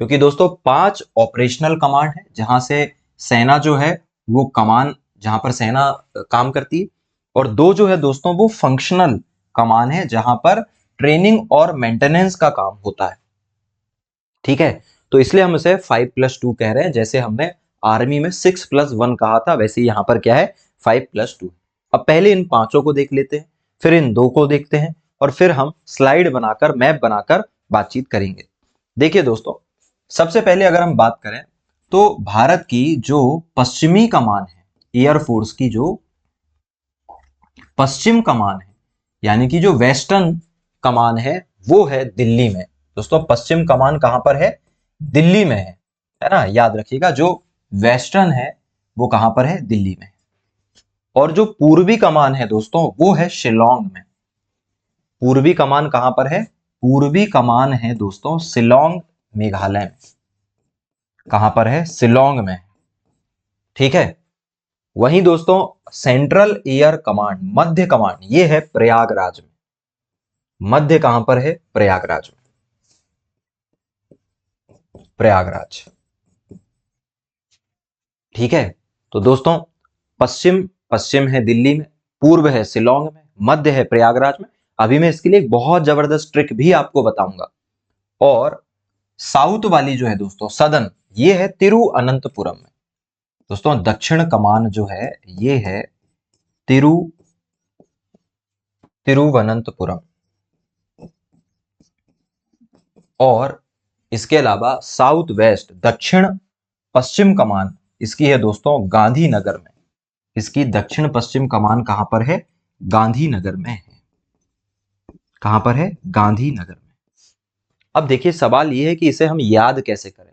क्योंकि दोस्तों 5 ऑपरेशनल कमांड है जहां से सेना जो है वो कमान, जहां पर सेना काम करती है, और 2 जो है दोस्तों वो फंक्शनल कमान है जहां पर ट्रेनिंग और मेंटेनेंस का काम होता है। ठीक है, तो इसलिए हम इसे 5+2 कह रहे हैं, जैसे हमने आर्मी में 6+1 कहा था, वैसे यहाँ पर क्या है 5+2। अब पहले इन पांचों को देख लेते हैं, फिर इन दो को देखते हैं, और फिर हम स्लाइड बनाकर, मैप बनाकर बातचीत करेंगे। देखिए दोस्तों, सबसे पहले अगर हम बात करें तो भारत की जो पश्चिमी कमान है, एयरफोर्स की जो पश्चिम कमान है, यानी कि जो वेस्टर्न कमान है, वो है दिल्ली में। दोस्तों, पश्चिम कमान कहां पर है? दिल्ली में है ना? याद रखिएगा, जो वेस्टर्न है वो कहां पर है? दिल्ली में। और जो पूर्वी कमान है दोस्तों, वो है शिलोंग में। पूर्वी कमान कहां पर है? पूर्वी कमान है दोस्तों शिलोंग, मेघालय में। कहां पर है? शिलोंग में। ठीक है। वहीं दोस्तों सेंट्रल एयर कमांड, मध्य कमांड, ये है प्रयागराज में। मध्य कहां पर है? प्रयागराज में। प्रयागराज। ठीक है। तो दोस्तों, पश्चिम पश्चिम है दिल्ली में, पूर्व है शिलोंग में, मध्य है प्रयागराज में। अभी मैं इसके लिए एक बहुत जबरदस्त ट्रिक भी आपको बताऊंगा। और साउथ वाली जो है दोस्तों, सदन, ये है तिरुअनंतपुरम में। दोस्तों, दक्षिण कमान जो है ये है तिरुवनंतपुरम। और इसके अलावा साउथ वेस्ट, दक्षिण पश्चिम कमान, इसकी है दोस्तों गांधीनगर में। इसकी दक्षिण पश्चिम कमान कहां पर है? गांधीनगर में है। कहां पर है? गांधीनगर में। अब देखिए, सवाल यह है कि इसे हम याद कैसे करें,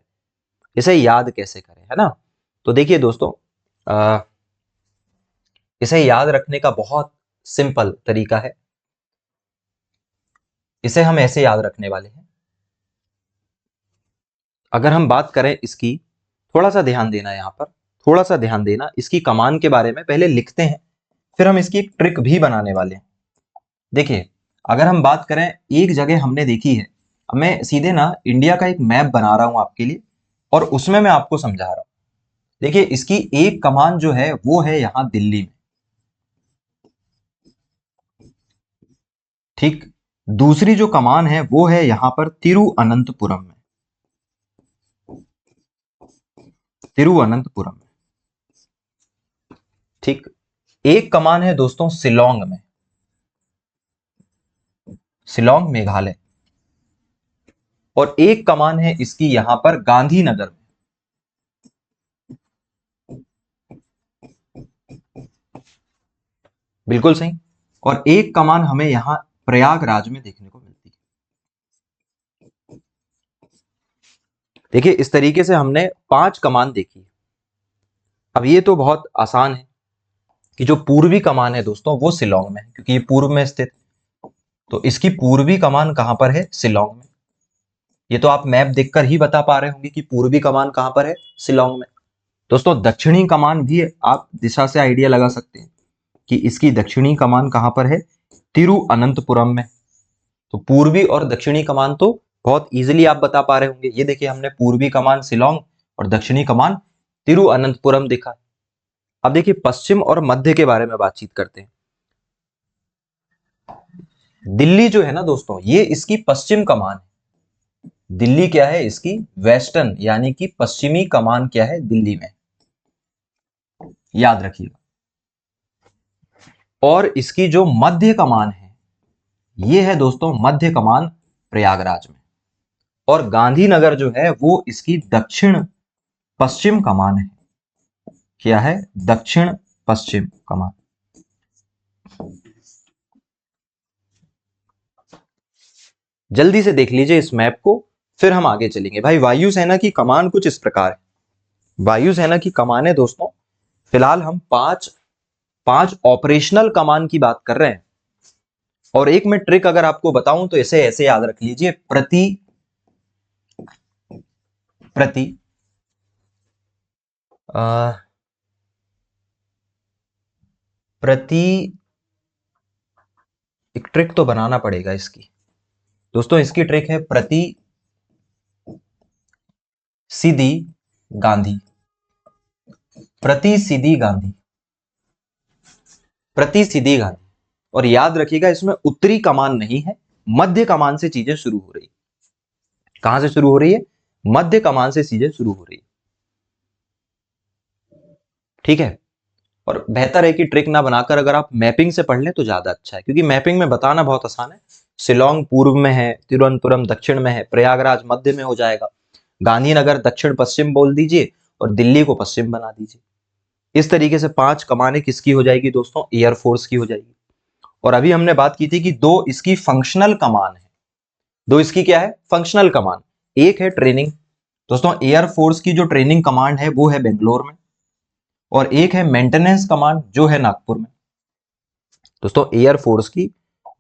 इसे याद कैसे करें, है ना? तो देखिए दोस्तों, इसे याद रखने का बहुत सिंपल तरीका है। इसे हम ऐसे याद रखने वाले हैं। अगर हम बात करें इसकी, थोड़ा सा ध्यान देना, यहां पर थोड़ा सा ध्यान देना, इसकी कमान के बारे में पहले लिखते हैं, फिर हम इसकी एक ट्रिक भी बनाने वाले हैं। देखिए, अगर हम बात करें, एक जगह हमने देखी है, मैं सीधे ना इंडिया का एक मैप बना रहा हूं आपके लिए, और उसमें मैं आपको समझा रहा हूं। देखिए, इसकी एक कमान जो है वो है यहां दिल्ली में। ठीक। दूसरी जो कमान है वो है यहां पर तिरुअनंतपुरम में। तिरुअनंतपुरम में। ठीक। एक कमान है दोस्तों शिलोंग में, शिलोंग मेघालय। और एक कमान है इसकी यहां पर गांधीनगर में। बिल्कुल सही। और एक कमान हमें यहां प्रयागराज में देखने को मिलती है। देखिए, इस तरीके से हमने 5 कमान देखी। अब ये तो बहुत आसान है कि जो पूर्वी कमान है दोस्तों वो शिलोंग में है, क्योंकि ये पूर्व में स्थित। तो इसकी पूर्वी कमान कहां पर है? शिलोंग में। ये तो आप मैप देखकर ही बता पा रहे होंगे कि पूर्वी कमान कहां पर है? शिलोंग में। दोस्तों, दक्षिणी कमान भी आप दिशा से आइडिया लगा सकते हैं कि इसकी दक्षिणी कमान कहां पर है? तिरुअनंतपुरम में। तो पूर्वी और दक्षिणी कमान तो बहुत इजीली आप बता पा रहे होंगे। ये देखिए, हमने पूर्वी कमान शिलोंग और दक्षिणी कमान तिरुअनंतपुरम देखा। अब देखिए, पश्चिम और मध्य के बारे में बातचीत करते हैं। दिल्ली जो है ना दोस्तों, ये इसकी पश्चिम कमान है। दिल्ली क्या है? इसकी वेस्टर्न, यानी कि पश्चिमी कमान क्या है? दिल्ली में। याद रखिएगा। और इसकी जो मध्य कमान है, ये है दोस्तों मध्य कमान प्रयागराज में। और गांधीनगर जो है वो इसकी दक्षिण पश्चिम कमान है। क्या है? दक्षिण पश्चिम कमान। जल्दी से देख लीजिए इस मैप को, फिर हम आगे चलेंगे। भाई, वायुसेना की कमान कुछ इस प्रकार है। वायुसेना की कमानें दोस्तों, फिलहाल हम पांच ऑपरेशनल कमान की बात कर रहे हैं। और एक मैं ट्रिक अगर आपको बताऊं तो इसे ऐसे याद रख लीजिए, प्रति प्रति प्रति एक ट्रिक तो बनाना पड़ेगा इसकी। दोस्तों, इसकी ट्रिक है प्रति सीधी गांधी। प्रति सीधी गांधी। प्रति सीधी गांधी। और याद रखिएगा, इसमें उत्तरी कमान नहीं है, मध्य कमान से चीजें शुरू हो रही है। कहां से शुरू हो रही है? मध्य कमान से चीजें शुरू हो रही है। ठीक है। और बेहतर है कि ट्रिक ना बनाकर अगर आप मैपिंग से पढ़ लें तो ज्यादा अच्छा है, क्योंकि मैपिंग में बताना बहुत आसान है। शिलोंग पूर्व में है, तिरुवनंतपुरम दक्षिण में है, प्रयागराज मध्य में हो जाएगा, गांधीनगर दक्षिण पश्चिम बोल दीजिए और दिल्ली को पश्चिम बना दीजिए। इस तरीके से 5 कमानें किसकी हो जाएगी दोस्तों? एयरफोर्स की हो जाएगी। और अभी हमने बात की थी कि 2 इसकी फंक्शनल कमान है। 2 इसकी क्या है? फंक्शनल कमान। एक है ट्रेनिंग। दोस्तों एयरफोर्स की जो ट्रेनिंग कमांड है वो है बेंगलोर में, और एक है मेंटेनेंस कमांड जो है नागपुर में। दोस्तों एयरफोर्स की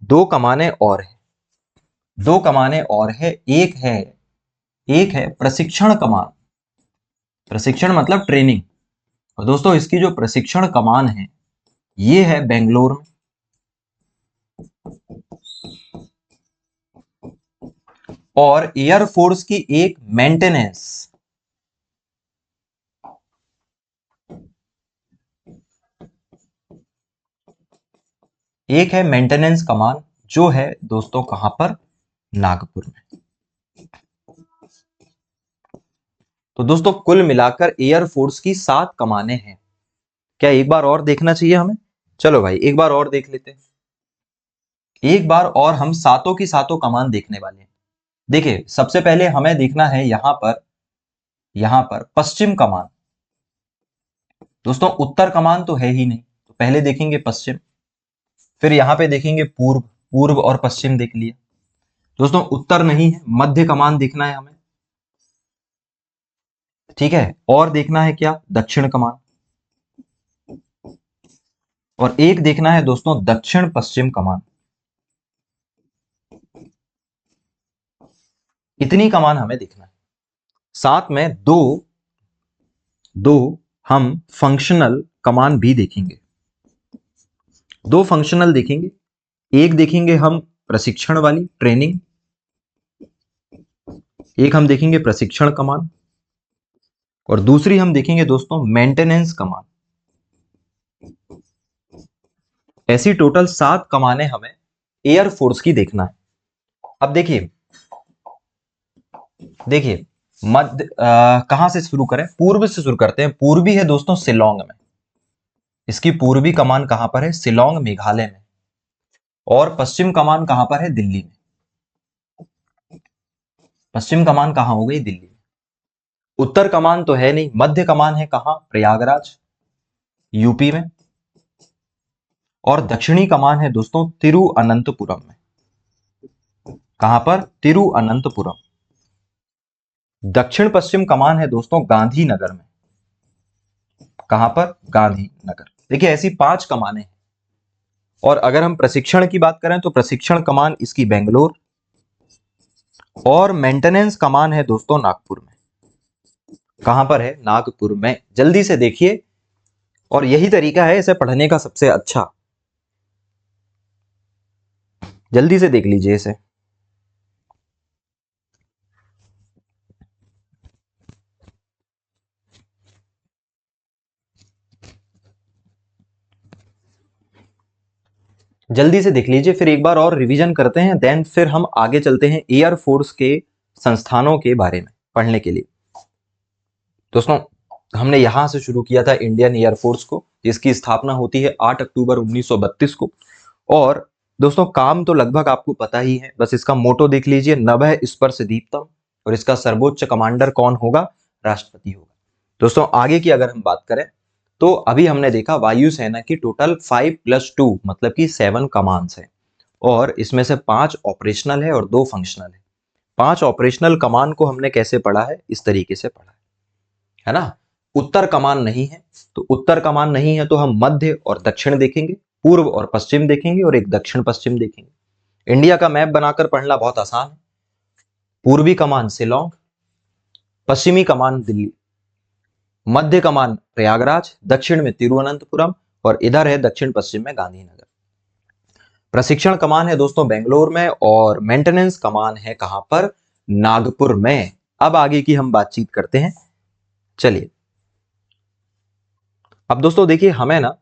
2 कमानें और है, 2 कमानें और है। एक है प्रशिक्षण कमान। प्रशिक्षण मतलब ट्रेनिंग। और दोस्तों इसकी जो प्रशिक्षण कमान है ये है बेंगलोर में। और एयरफोर्स की एक मेंटेनेंस, एक है मेंटेनेंस कमान जो है दोस्तों कहां पर? नागपुर में। तो दोस्तों कुल मिलाकर एयरफोर्स की 7 कमानें हैं। क्या एक बार और देखना चाहिए हमें? चलो भाई एक बार और देख लेते हैं। एक बार और हम सातों की सातों कमान देखने वाले हैं। देखिए सबसे पहले हमें देखना है यहां पर पश्चिम कमान। दोस्तों उत्तर कमान तो है ही नहीं, तो पहले देखेंगे पश्चिम, फिर यहां पे देखेंगे पूर्व। पूर्व और पश्चिम देख लिया। दोस्तों उत्तर नहीं है, मध्य कमान देखना है हमें। ठीक है, और देखना है क्या? दक्षिण कमान। और एक देखना है दोस्तों दक्षिण पश्चिम कमान। इतनी कमान हमें देखना है। साथ में दो दो हम फंक्शनल कमान भी देखेंगे। 2 फंक्शनल देखेंगे। एक देखेंगे हम प्रशिक्षण वाली ट्रेनिंग, एक हम देखेंगे प्रशिक्षण कमान, और दूसरी हम देखेंगे दोस्तों मेंटेनेंस कमान। ऐसी टोटल 7 कमानें हमें एयरफोर्स की देखना है। अब देखिए देखिए मध्य कहां से शुरू करें? पूर्व से शुरू करते हैं। पूर्वी है दोस्तों शिलोंग में। इसकी पूर्वी कमान कहां पर है? शिलोंग मेघालय में। और पश्चिम कमान कहां पर है? दिल्ली में। पश्चिम कमान कहां हो गई? दिल्ली में। उत्तर कमान तो है नहीं, मध्य कमान है कहां? प्रयागराज यूपी में। और दक्षिणी कमान है दोस्तों तिरुअनंतपुरम में। कहां पर? तिरुअनंतपुरम। दक्षिण पश्चिम कमान है दोस्तों गांधीनगर में। कहां पर? गांधीनगर। देखिए ऐसी 5 कमानें हैं। और अगर हम प्रशिक्षण की बात करें तो प्रशिक्षण कमान इसकी बेंगलोर, और मेंटेनेंस कमान है दोस्तों नागपुर में। कहां पर है? नागपुर में। जल्दी से देखिए, और यही तरीका है इसे पढ़ने का सबसे अच्छा। जल्दी से देख लीजिए इसे। जल्दी से देख लीजिए, फिर एक बार और रिवीजन करते हैं, देन फिर हम आगे चलते हैं एयरफोर्स के संस्थानों के बारे में पढ़ने के लिए। दोस्तों हमने यहां से शुरू किया था इंडियन एयरफोर्स को, जिसकी स्थापना होती है 8 अक्टूबर 1932 को। और दोस्तों काम तो लगभग आपको पता ही है, बस इसका मोटो देख लीजिए, नभः स्पर्श दीप्तम। और इसका सर्वोच्च कमांडर कौन होगा? राष्ट्रपति होगा। दोस्तों आगे की अगर हम बात करें तो अभी हमने देखा वायुसेना की टोटल 5+2 मतलब कि 7 कमांड्स है, और इसमें से 5 ऑपरेशनल है और 2 फंक्शनल है। 5 ऑपरेशनल कमान को हमने कैसे पढ़ा है? इस तरीके से पढ़ा है ना। उत्तर कमान नहीं है, तो उत्तर कमान नहीं है तो हम मध्य और दक्षिण देखेंगे, पूर्व और पश्चिम देखेंगे, और एक दक्षिण पश्चिम देखेंगे। इंडिया का मैप बनाकर पढ़ना बहुत आसान है। पूर्वी कमान शिलोंग, पश्चिमी कमान दिल्ली, मध्य कमान प्रयागराज, दक्षिण में तिरुवनंतपुरम, और इधर है दक्षिण पश्चिम में गांधीनगर। प्रशिक्षण कमान है दोस्तों बेंगलोर में, और मेंटेनेंस कमान है कहां पर? नागपुर में। अब आगे की हम बातचीत करते हैं। चलिए अब दोस्तों देखिए हमें ना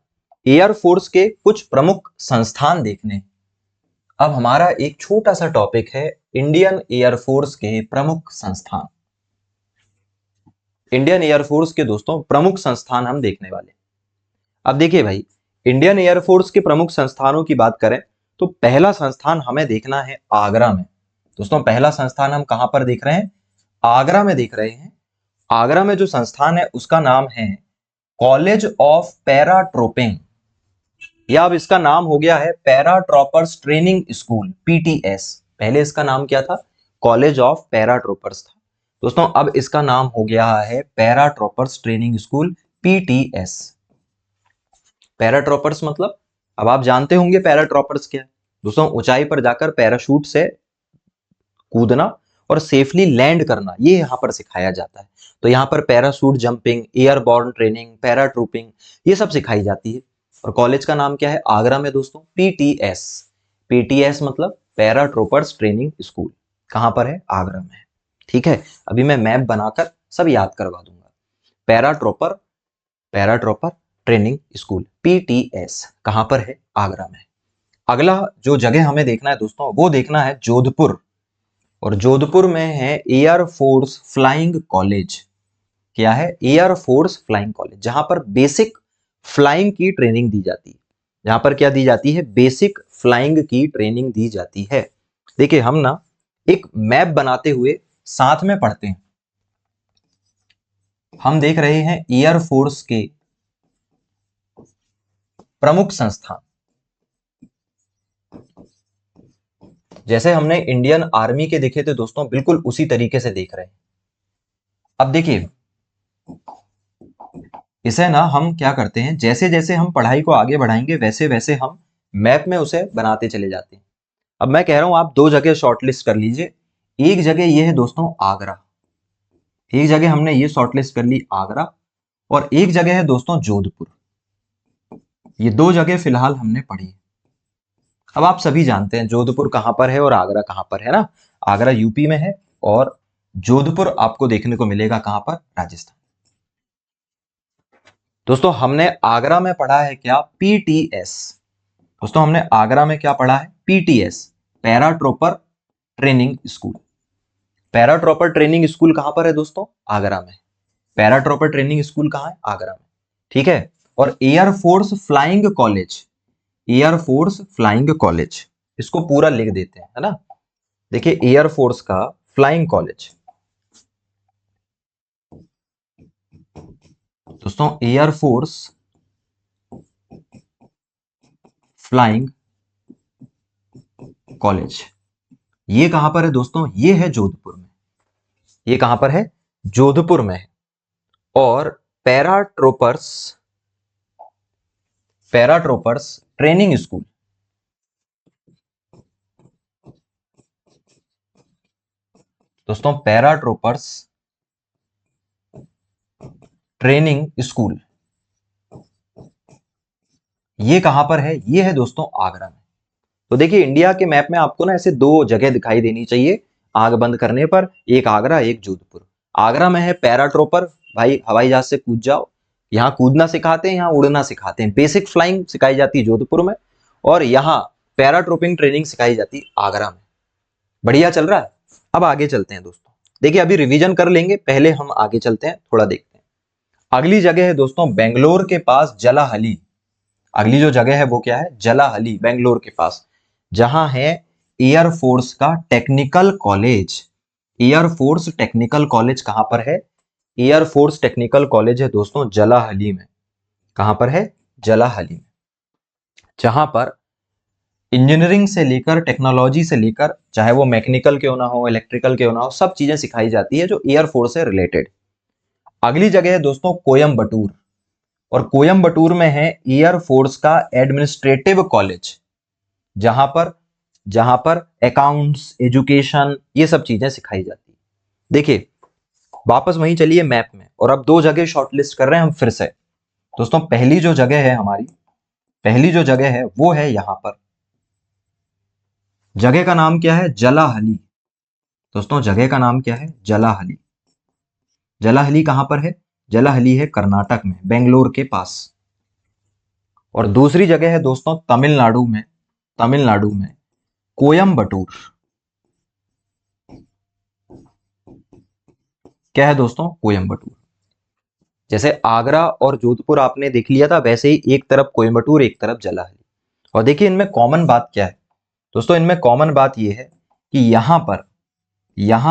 एयरफोर्स के कुछ प्रमुख संस्थान देखने हैं। अब हमारा एक छोटा सा टॉपिक है इंडियन एयरफोर्स के प्रमुख संस्थान। इंडियन एयरफोर्स के दोस्तों प्रमुख संस्थान हम देखने वाले हैं। अब देखिए भाई, इंडियन एयरफोर्स के प्रमुख संस्थानों की बात करें तो पहला संस्थान हमें देखना है आगरा में। दोस्तों पहला संस्थान हम कहां पर देख रहे हैं? आगरा में देख रहे हैं। आगरा में जो संस्थान है उसका नाम है कॉलेज ऑफ पैराट्रोपिंग, या अब इसका नाम हो गया है पैराट्रॉपर्स ट्रेनिंग स्कूल, पीटीएस। पहले इसका नाम क्या था? कॉलेज ऑफ पैराट्रोपर्स था। दोस्तों अब इसका नाम हो गया है पैराट्रॉपर्स ट्रेनिंग स्कूल, पीटीएस। पैराट्रॉपर्स मतलब, अब आप जानते होंगे पैराट्रॉपर्स क्या है। दोस्तों ऊंचाई पर जाकर पैराशूट से कूदना और सेफली लैंड करना, ये यहां पर सिखाया जाता है। तो यहां पर parachute jumping, airborne training, paratrooping, ये सब सिखाई जाती है। और कॉलेज का नाम क्या है आगरा में दोस्तों? पीटीएस। पीटीएस मतलब पैराट्रोपर्स ट्रेनिंग स्कूल। कहां पर है? आगरा में। ठीक है, अभी मैं मैप बनाकर सब याद करवा दूंगा। पैराट्रोपर, पैराट्रोपर ट्रेनिंग स्कूल, पीटीएस, कहां पर है? आगरा में। अगला जो जगह हमें देखना है दोस्तों, वो देखना है जोधपुर। और जोधपुर में है एयरफोर्स फ्लाइंग कॉलेज। क्या है? एयरफोर्स फ्लाइंग कॉलेज, जहां पर बेसिक फ्लाइंग की ट्रेनिंग दी जाती है। जहां पर क्या दी जाती है? बेसिक फ्लाइंग की ट्रेनिंग दी जाती है। देखिए हम ना एक मैप बनाते हुए साथ में पढ़ते हैं। हम देख रहे हैं एयरफोर्स के प्रमुख संस्थान, जैसे हमने इंडियन आर्मी के देखे थे दोस्तों, बिल्कुल उसी तरीके से देख रहे हैं। अब देखिए इसे ना हम क्या करते हैं, जैसे जैसे हम पढ़ाई को आगे बढ़ाएंगे वैसे वैसे हम मैप में उसे बनाते चले जाते हैं। अब मैं कह रहा हूं आप दो जगह शॉर्टलिस्ट कर लीजिए। एक जगह ये है दोस्तों आगरा, एक जगह हमने ये शॉर्टलिस्ट कर ली आगरा, और एक जगह है दोस्तों जोधपुर। ये दो जगह फिलहाल हमने पढ़ी। अब आप सभी जानते हैं जोधपुर कहां पर है और आगरा कहां पर है ना। आगरा यूपी में है और जोधपुर आपको देखने को मिलेगा कहां पर? राजस्थान। दोस्तों हमने आगरा में पढ़ा है क्या? पीटीएस। दोस्तों हमने आगरा में क्या पढ़ा है? PTS, paratrooper training school. Paratrooper training school कहां पर है दोस्तों? आगरा में। पैराट्रोपर ट्रेनिंग स्कूल कहां है? आगरा में। ठीक है, और air force flying college, air force flying college, इसको पूरा लिख देते हैं, है ना। देखिए एयरफोर्स का फ्लाइंग कॉलेज, दोस्तों एयरफोर्स फ्लाइंग कॉलेज, ये कहां पर है दोस्तों? ये है जोधपुर में। ये कहां पर है? जोधपुर में है। और पैराट्रोपर्स, पैराट्रोपर्स ट्रेनिंग स्कूल, दोस्तों पैराट्रोपर्स ट्रेनिंग स्कूल, ये कहां पर है? ये है दोस्तों आगरा में। तो देखिए इंडिया के मैप में आपको ना ऐसे दो जगह दिखाई देनी चाहिए आग बंद करने पर, एक आगरा एक जोधपुर। आगरा में है पैराट्रोपर, भाई हवाई जहाज से कूद जाओ, यहाँ कूदना सिखाते हैं, यहाँ उड़ना सिखाते हैं, बेसिक फ्लाइंग सिखाई जाती है जोधपुर में, और यहाँ पैराट्रोपिंग ट्रेनिंग सिखाई जाती है आगरा में। बढ़िया चल रहा है। अब आगे चलते हैं दोस्तों, देखिए अभी रिवीजन कर लेंगे, पहले हम आगे चलते हैं, थोड़ा देखते हैं। अगली जगह है दोस्तों बेंगलोर के पास जलाहली। अगली जो जगह है वो क्या है? जलाहली, बेंगलोर के पास, जहां है एयरफोर्स का technical college. Air force technical college कहां पर है? एयरफोर्स टेक्निकल कॉलेज है दोस्तों जलाहली में। कहां पर है? जलाहली में, जहां पर इंजीनियरिंग से लेकर टेक्नोलॉजी से लेकर, चाहे वो मैकेनिकल क्यों ना हो, इलेक्ट्रिकल क्यों ना हो, सब चीजें सिखाई जाती है जो एयरफोर्स से रिलेटेड। अगली जगह है दोस्तों कोयम्बटूर, और कोयम्बटूर में है एयरफोर्स का एडमिनिस्ट्रेटिव कॉलेज, जहां पर अकाउंट्स, एजुकेशन, ये सब चीजें सिखाई जाती है। देखिए वापस वहीं चलिए मैप में, और अब दो जगह शॉर्टलिस्ट कर रहे हैं हम फिर से। दोस्तों पहली जो जगह है हमारी, पहली जो जगह है वो है यहां पर, जगह का नाम क्या है? जलाहली। दोस्तों जगह का नाम क्या है? जलाहली। जलाहली कहां पर है? जलाहली है कर्नाटक में, बेंगलोर के पास। और दूसरी जगह है दोस्तों तमिलनाडु में, तमिलनाडु में कोयम्बटूर। क्या है दोस्तों? कोयम्बटूर। जैसे आगरा और जोधपुर आपने देख लिया था, वैसे ही एक तरफ कोयम्बटूर, एक तरफ जलाहली। और देखिए इनमें कॉमन बात क्या है दोस्तों, इनमें कॉमन बात यह है कि यहां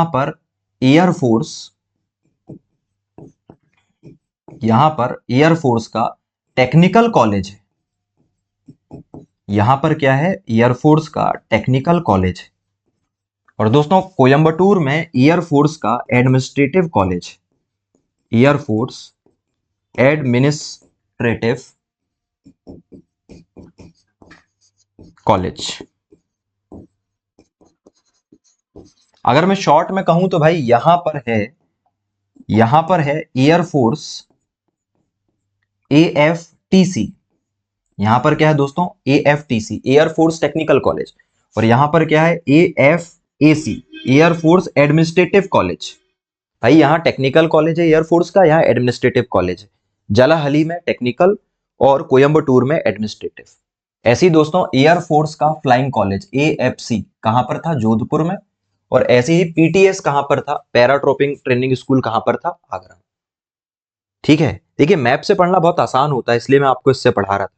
पर एयरफोर्स का टेक्निकल कॉलेज है। यहां पर क्या है, एयरफोर्स का टेक्निकल कॉलेज है। और दोस्तों कोयम्बटूर में एयरफोर्स का administrative college, air force administrative college. अगर मैं शॉर्ट में कहूं तो भाई यहां पर है एयरफोर्स AFTC। यहां पर क्या है दोस्तों, AFTC एयरफोर्स टेक्निकल कॉलेज। और यहां पर क्या है, AFAC एयरफोर्स एडमिनिस्ट्रेटिव कॉलेज। भाई यहाँ टेक्निकल कॉलेज है एयरफोर्स का, यहाँ एडमिनिस्ट्रेटिव कॉलेज है। जलाहली में टेक्निकल और कोयम्बटूर में एडमिनिस्ट्रेटिव। ऐसे ही दोस्तों एयरफोर्स का फ्लाइंग कॉलेज AFC कहां पर था, जोधपुर में। और ऐसे ही PTS कहां पर था, पैराट्रोपिंग ट्रेनिंग स्कूल कहां पर था, आगरा। ठीक है, देखिए मैप से पढ़ना बहुत आसान होता है, इसलिए मैं आपको इससे पढ़ा रहा था।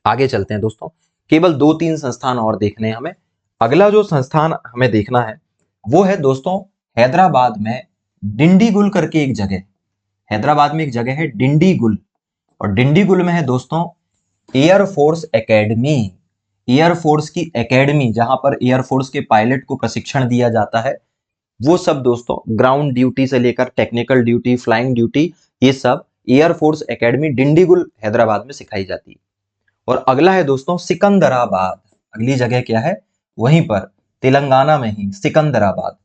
आगे चलते हैं दोस्तों, केवल 2-3 संस्थान और देखने हैं हमें। अगला जो संस्थान हमें देखना है वो है दोस्तों हैदराबाद में डिंडीगुल करके एक जगह। हैदराबाद में एक जगह है डिंडीगुल, और डिंडीगुल में है दोस्तों एयरफोर्स एकेडमी। एयरफोर्स की एकेडमी, जहां पर एयरफोर्स के पायलट को प्रशिक्षण दिया जाता है। वो सब दोस्तों ग्राउंड ड्यूटी से लेकर टेक्निकल ड्यूटी, फ्लाइंग ड्यूटी, ये सब एयरफोर्स एकेडमी डिंडीगुल हैदराबाद में सिखाई जाती है। और अगला है दोस्तों सिकंदराबाद। अगली जगह क्या है, वहीं पर तेलंगाना में ही सिकंदराबाद।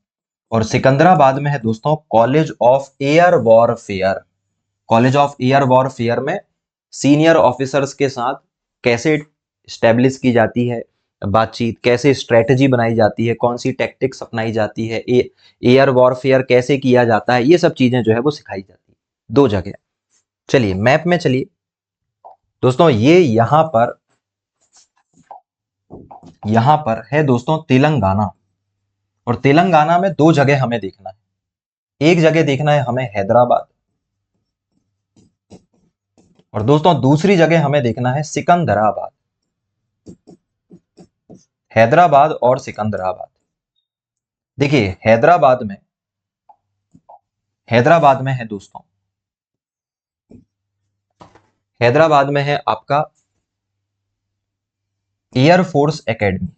और सिकंदराबाद में है दोस्तों college of air warfare. College of air warfare में सीनियर ऑफिसर्स के साथ कैसे स्टैब्लिश की जाती है बातचीत, कैसे स्ट्रेटजी बनाई जाती है, कौन सी टैक्टिक्स अपनाई जाती है, एयर वॉरफेयर कैसे किया जाता है, ये सब चीजें जो है वो सिखाई जाती है। 2 जगह। चलिए मैप में चलिए दोस्तों, ये यहां पर है दोस्तों तेलंगाना। और तेलंगाना में 2 जगह हमें देखना है। एक जगह देखना है हमें हैदराबाद, और दोस्तों दूसरी जगह हमें देखना है सिकंदराबाद। हैदराबाद और सिकंदराबाद। देखिए हैदराबाद में है दोस्तों, हैदराबाद में है आपका एयरफोर्स एकेडमी।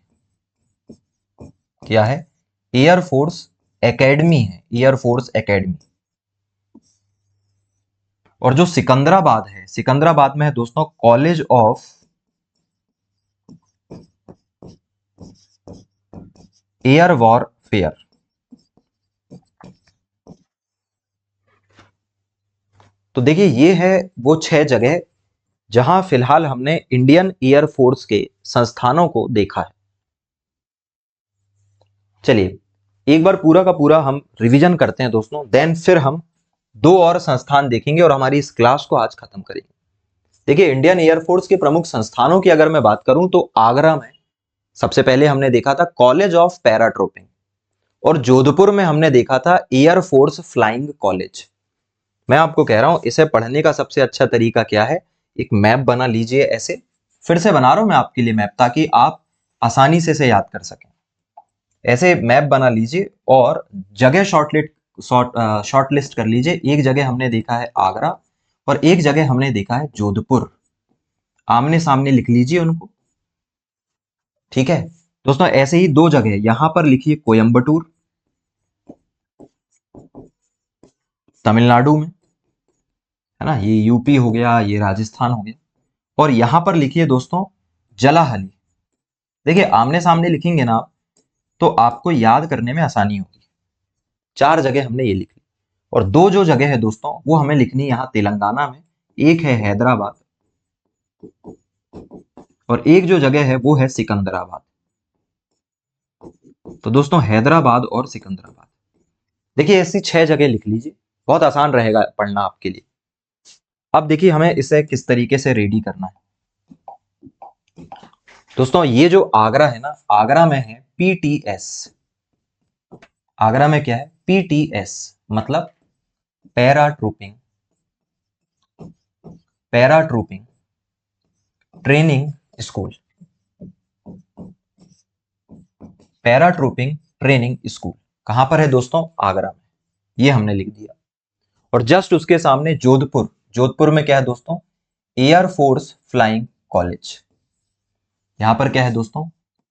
क्या है, एयरफोर्स एकेडमी है, एयरफोर्स एकेडमी। और जो सिकंदराबाद है, सिकंदराबाद में है दोस्तों कॉलेज ऑफ एयर वॉरफेयर। तो देखिए ये है वो 6 जगह जहां फिलहाल हमने इंडियन एयरफोर्स के संस्थानों को देखा है। चलिए एक बार पूरा का पूरा हम रिवीजन करते हैं दोस्तों, देन फिर हम 2 और संस्थान देखेंगे और हमारी इस क्लास को आज खत्म करेंगे। देखिए इंडियन एयरफोर्स के प्रमुख संस्थानों की अगर मैं बात करूं तो आगरा में सबसे पहले हमने देखा था कॉलेज ऑफ पैराट्रोपिंग, और जोधपुर में हमने देखा था एयरफोर्स फ्लाइंग कॉलेज। मैं आपको कह रहा हूं इसे पढ़ने का सबसे अच्छा तरीका क्या है, एक मैप बना लीजिए ऐसे। फिर से बना रहा हूं मैं आपके लिए मैप, ताकि आप आसानी से इसे याद कर सकें। ऐसे मैप बना लीजिए और जगह शॉर्ट लिस्ट कर लीजिए। एक जगह हमने देखा है आगरा, और एक जगह हमने देखा है जोधपुर। आमने सामने लिख लीजिए उनको, ठीक है दोस्तों। ऐसे ही 2 जगह यहां पर लिखिए कोयम्बटूर, तमिलनाडु में, है ना, ये यूपी हो गया, ये राजस्थान हो गया। और यहां पर लिखिए दोस्तों जलाहली। देखिए आमने सामने लिखेंगे ना आप, तो आपको याद करने में आसानी होगी। 4 जगह हमने ये लिख ली, और 2 जो जगह है दोस्तों वो हमें लिखनी है यहां तेलंगाना में। एक है हैदराबाद, और एक जो जगह है वो है सिकंदराबाद। तो दोस्तों हैदराबाद और सिकंदराबाद, देखिए ऐसी 6 जगह लिख लीजिए, बहुत आसान रहेगा पढ़ना आपके लिए। अब देखिए हमें इसे किस तरीके से रेडी करना है दोस्तों। ये जो आगरा है ना, आगरा में है PTS। आगरा में क्या है, PTS मतलब paratrooping paratrooping training school, paratrooping training school कहां पर है दोस्तों? आगरा में। ये हमने लिख दिया। और जस्ट उसके सामने जोधपुर, जोधपुर में क्या है दोस्तों? Air force flying college. यहां पर क्या है दोस्तों?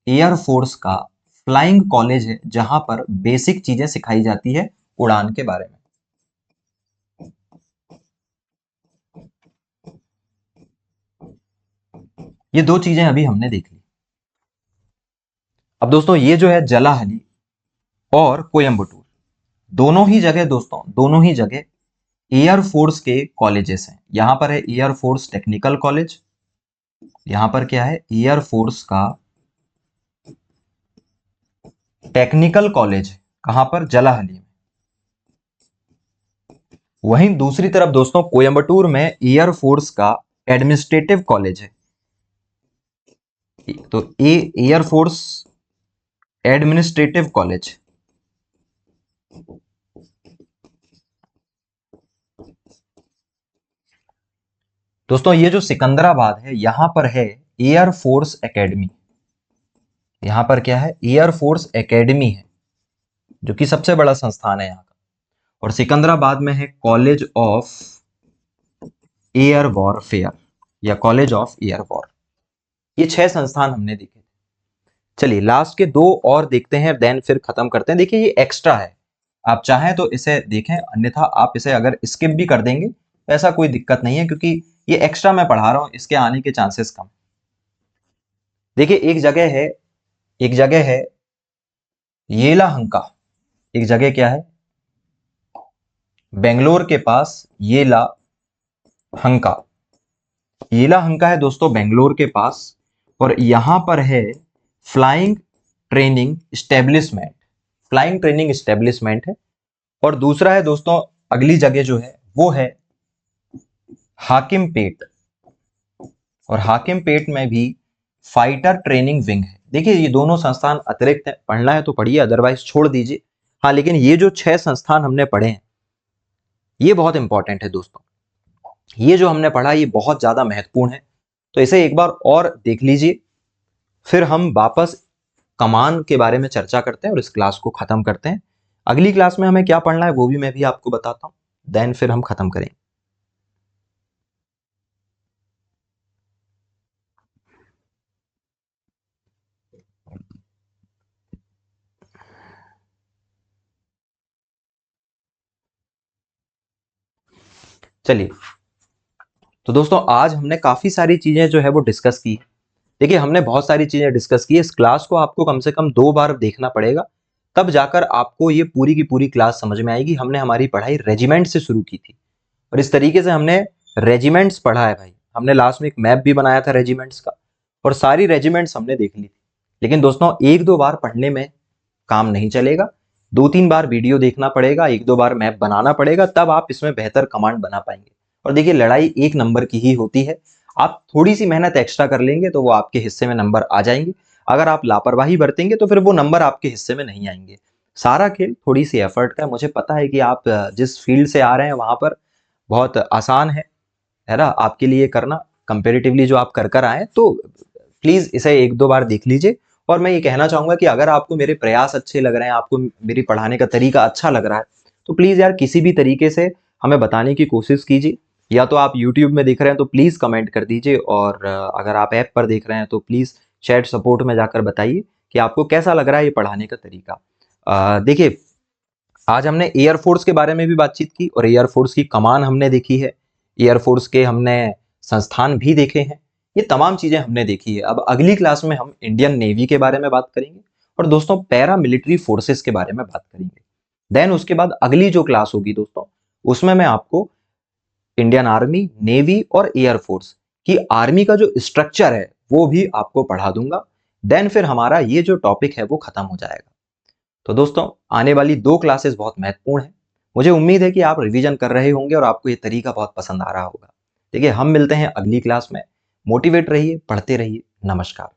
एयरफोर्स का फ्लाइंग कॉलेज है, जहां पर बेसिक चीजें सिखाई जाती है उड़ान के बारे में। ये दो चीजें अभी हमने देख ली। अब दोस्तों ये जो है जलाहली और कोयम्बटूर, दोनों ही जगह दोस्तों, दोनों ही जगह एयरफोर्स के कॉलेजेस हैं। यहां पर है एयरफोर्स टेक्निकल कॉलेज, यहां पर क्या है? एयरफोर्स का टेक्निकल कॉलेज। कहां पर? जलाहली में। वहीं दूसरी तरफ दोस्तों कोयम्बटूर में एयरफोर्स का एडमिनिस्ट्रेटिव कॉलेज है। तो एयरफोर्स एडमिनिस्ट्रेटिव कॉलेज। दोस्तों ये जो सिकंदराबाद है, यहां पर है एयरफोर्स एकेडमी। यहां पर क्या है? एयरफोर्स एकेडमी है, जो कि सबसे बड़ा संस्थान है यहाँ का। और सिकंदराबाद में है कॉलेज ऑफ एयर वॉरफेयर या कॉलेज ऑफ एयर वॉर। ये 6 संस्थान हमने देखे। चलिए लास्ट के 2 और देखते हैं, देन फिर खत्म करते हैं। देखिए ये एक्स्ट्रा है, आप चाहें तो इसे देखें, अन्यथा आप इसे अगर स्किप भी कर देंगे तो ऐसा कोई दिक्कत नहीं है, क्योंकि ये एक्स्ट्रा मैं पढ़ा रहा हूं, इसके आने के चांसेस कम। देखिए एक जगह है येलाहंका। एक जगह क्या है? बेंगलोर के पास येलाहंका। येलाहंका है दोस्तों बेंगलोर के पास, और यहां पर है flying training establishment. Flying training establishment है। और दूसरा है दोस्तों, अगली जगह जो है वो है हाकिमपेट, और हाकिमपेट में भी फाइटर ट्रेनिंग विंग है। देखिए ये दोनों संस्थान अतिरिक्त है, पढ़ना है तो पढ़िए, अदरवाइज छोड़ दीजिए। हाँ, लेकिन ये जो 6 संस्थान हमने पढ़े हैं ये बहुत इंपॉर्टेंट है दोस्तों। ये जो हमने पढ़ा ये बहुत ज्यादा महत्वपूर्ण है, तो इसे एक बार और देख लीजिए, फिर हम वापस कमान के बारे में चर्चा करते हैं और इस क्लास को खत्म करते हैं। अगली क्लास में हमें क्या पढ़ना है वो भी मैं भी आपको बताता हूं, देन फिर हम खत्म करेंगे। चलिए, तो दोस्तों आज हमने काफी सारी चीजें जो है वो डिस्कस की। देखिए हमने बहुत सारी चीजें डिस्कस की। इस क्लास को आपको कम से कम 2 बार देखना पड़ेगा, तब जाकर आपको ये पूरी की पूरी क्लास समझ में आएगी। हमने हमारी पढ़ाई रेजिमेंट से शुरू की थी, और इस तरीके से हमने रेजिमेंट्स पढ़ा है भाई। हमने लास्ट में एक मैप भी बनाया था रेजिमेंट्स का, और सारी रेजिमेंट्स हमने देख ली थी। लेकिन दोस्तों 1-2 बार पढ़ने में काम नहीं चलेगा, 2-3 बार वीडियो देखना पड़ेगा, 1-2 बार मैप बनाना पड़ेगा, तब आप इसमें बेहतर कमांड बना पाएंगे। और देखिए लड़ाई 1 नंबर की ही होती है, आप थोड़ी सी मेहनत एक्स्ट्रा कर लेंगे तो वो आपके हिस्से में नंबर आ जाएंगे। अगर आप लापरवाही बरतेंगे तो फिर वो नंबर आपके हिस्से में नहीं आएंगे। सारा खेल थोड़ी सी एफर्ट का है। मुझे पता है कि आप जिस फील्ड से आ रहे हैं वहां पर बहुत आसान है ना आपके लिए करना, कंपेरेटिवली जो आप कर कर आए, तो प्लीज इसे 1-2 बार देख लीजिए। और मैं ये कहना चाहूंगा कि अगर आपको मेरे प्रयास अच्छे लग रहे हैं, आपको मेरी पढ़ाने का तरीका अच्छा लग रहा है, तो प्लीज यार किसी भी तरीके से हमें बताने की कोशिश कीजिए। या तो आप यूट्यूब में देख रहे हैं तो प्लीज कमेंट कर दीजिए, और अगर आप ऐप पर देख रहे हैं तो प्लीज चैट सपोर्ट में जाकर बताइए कि आपको कैसा लग रहा है ये पढ़ाने का तरीका। देखिए आज हमने एयरफोर्स के बारे में भी बातचीत की, और एयरफोर्स की कमान हमने देखी है, एयरफोर्स के हमने संस्थान भी देखे हैं। ये तमाम चीजें हमने देखी है। अब अगली क्लास में हम इंडियन नेवी के बारे में बात करेंगे, और दोस्तों पैरा मिलिट्री फोर्सेस के बारे में बात करेंगे। देन उसके बाद अगली जो क्लास होगी दोस्तों, उसमें मैं आपको इंडियन आर्मी, नेवी और एयरफोर्स की आर्मी का जो स्ट्रक्चर है वो भी आपको पढ़ा दूंगा। देन फिर हमारा ये जो टॉपिक है वो खत्म हो जाएगा। तो दोस्तों आने वाली 2 क्लासेस बहुत महत्वपूर्ण है। मुझे उम्मीद है कि आप रिवीजन कर रहे होंगे और आपको ये तरीका बहुत पसंद आ रहा होगा। देखिए हम मिलते हैं अगली क्लास में। मोटिवेट रहिए, पढ़ते रहिए। नमस्कार।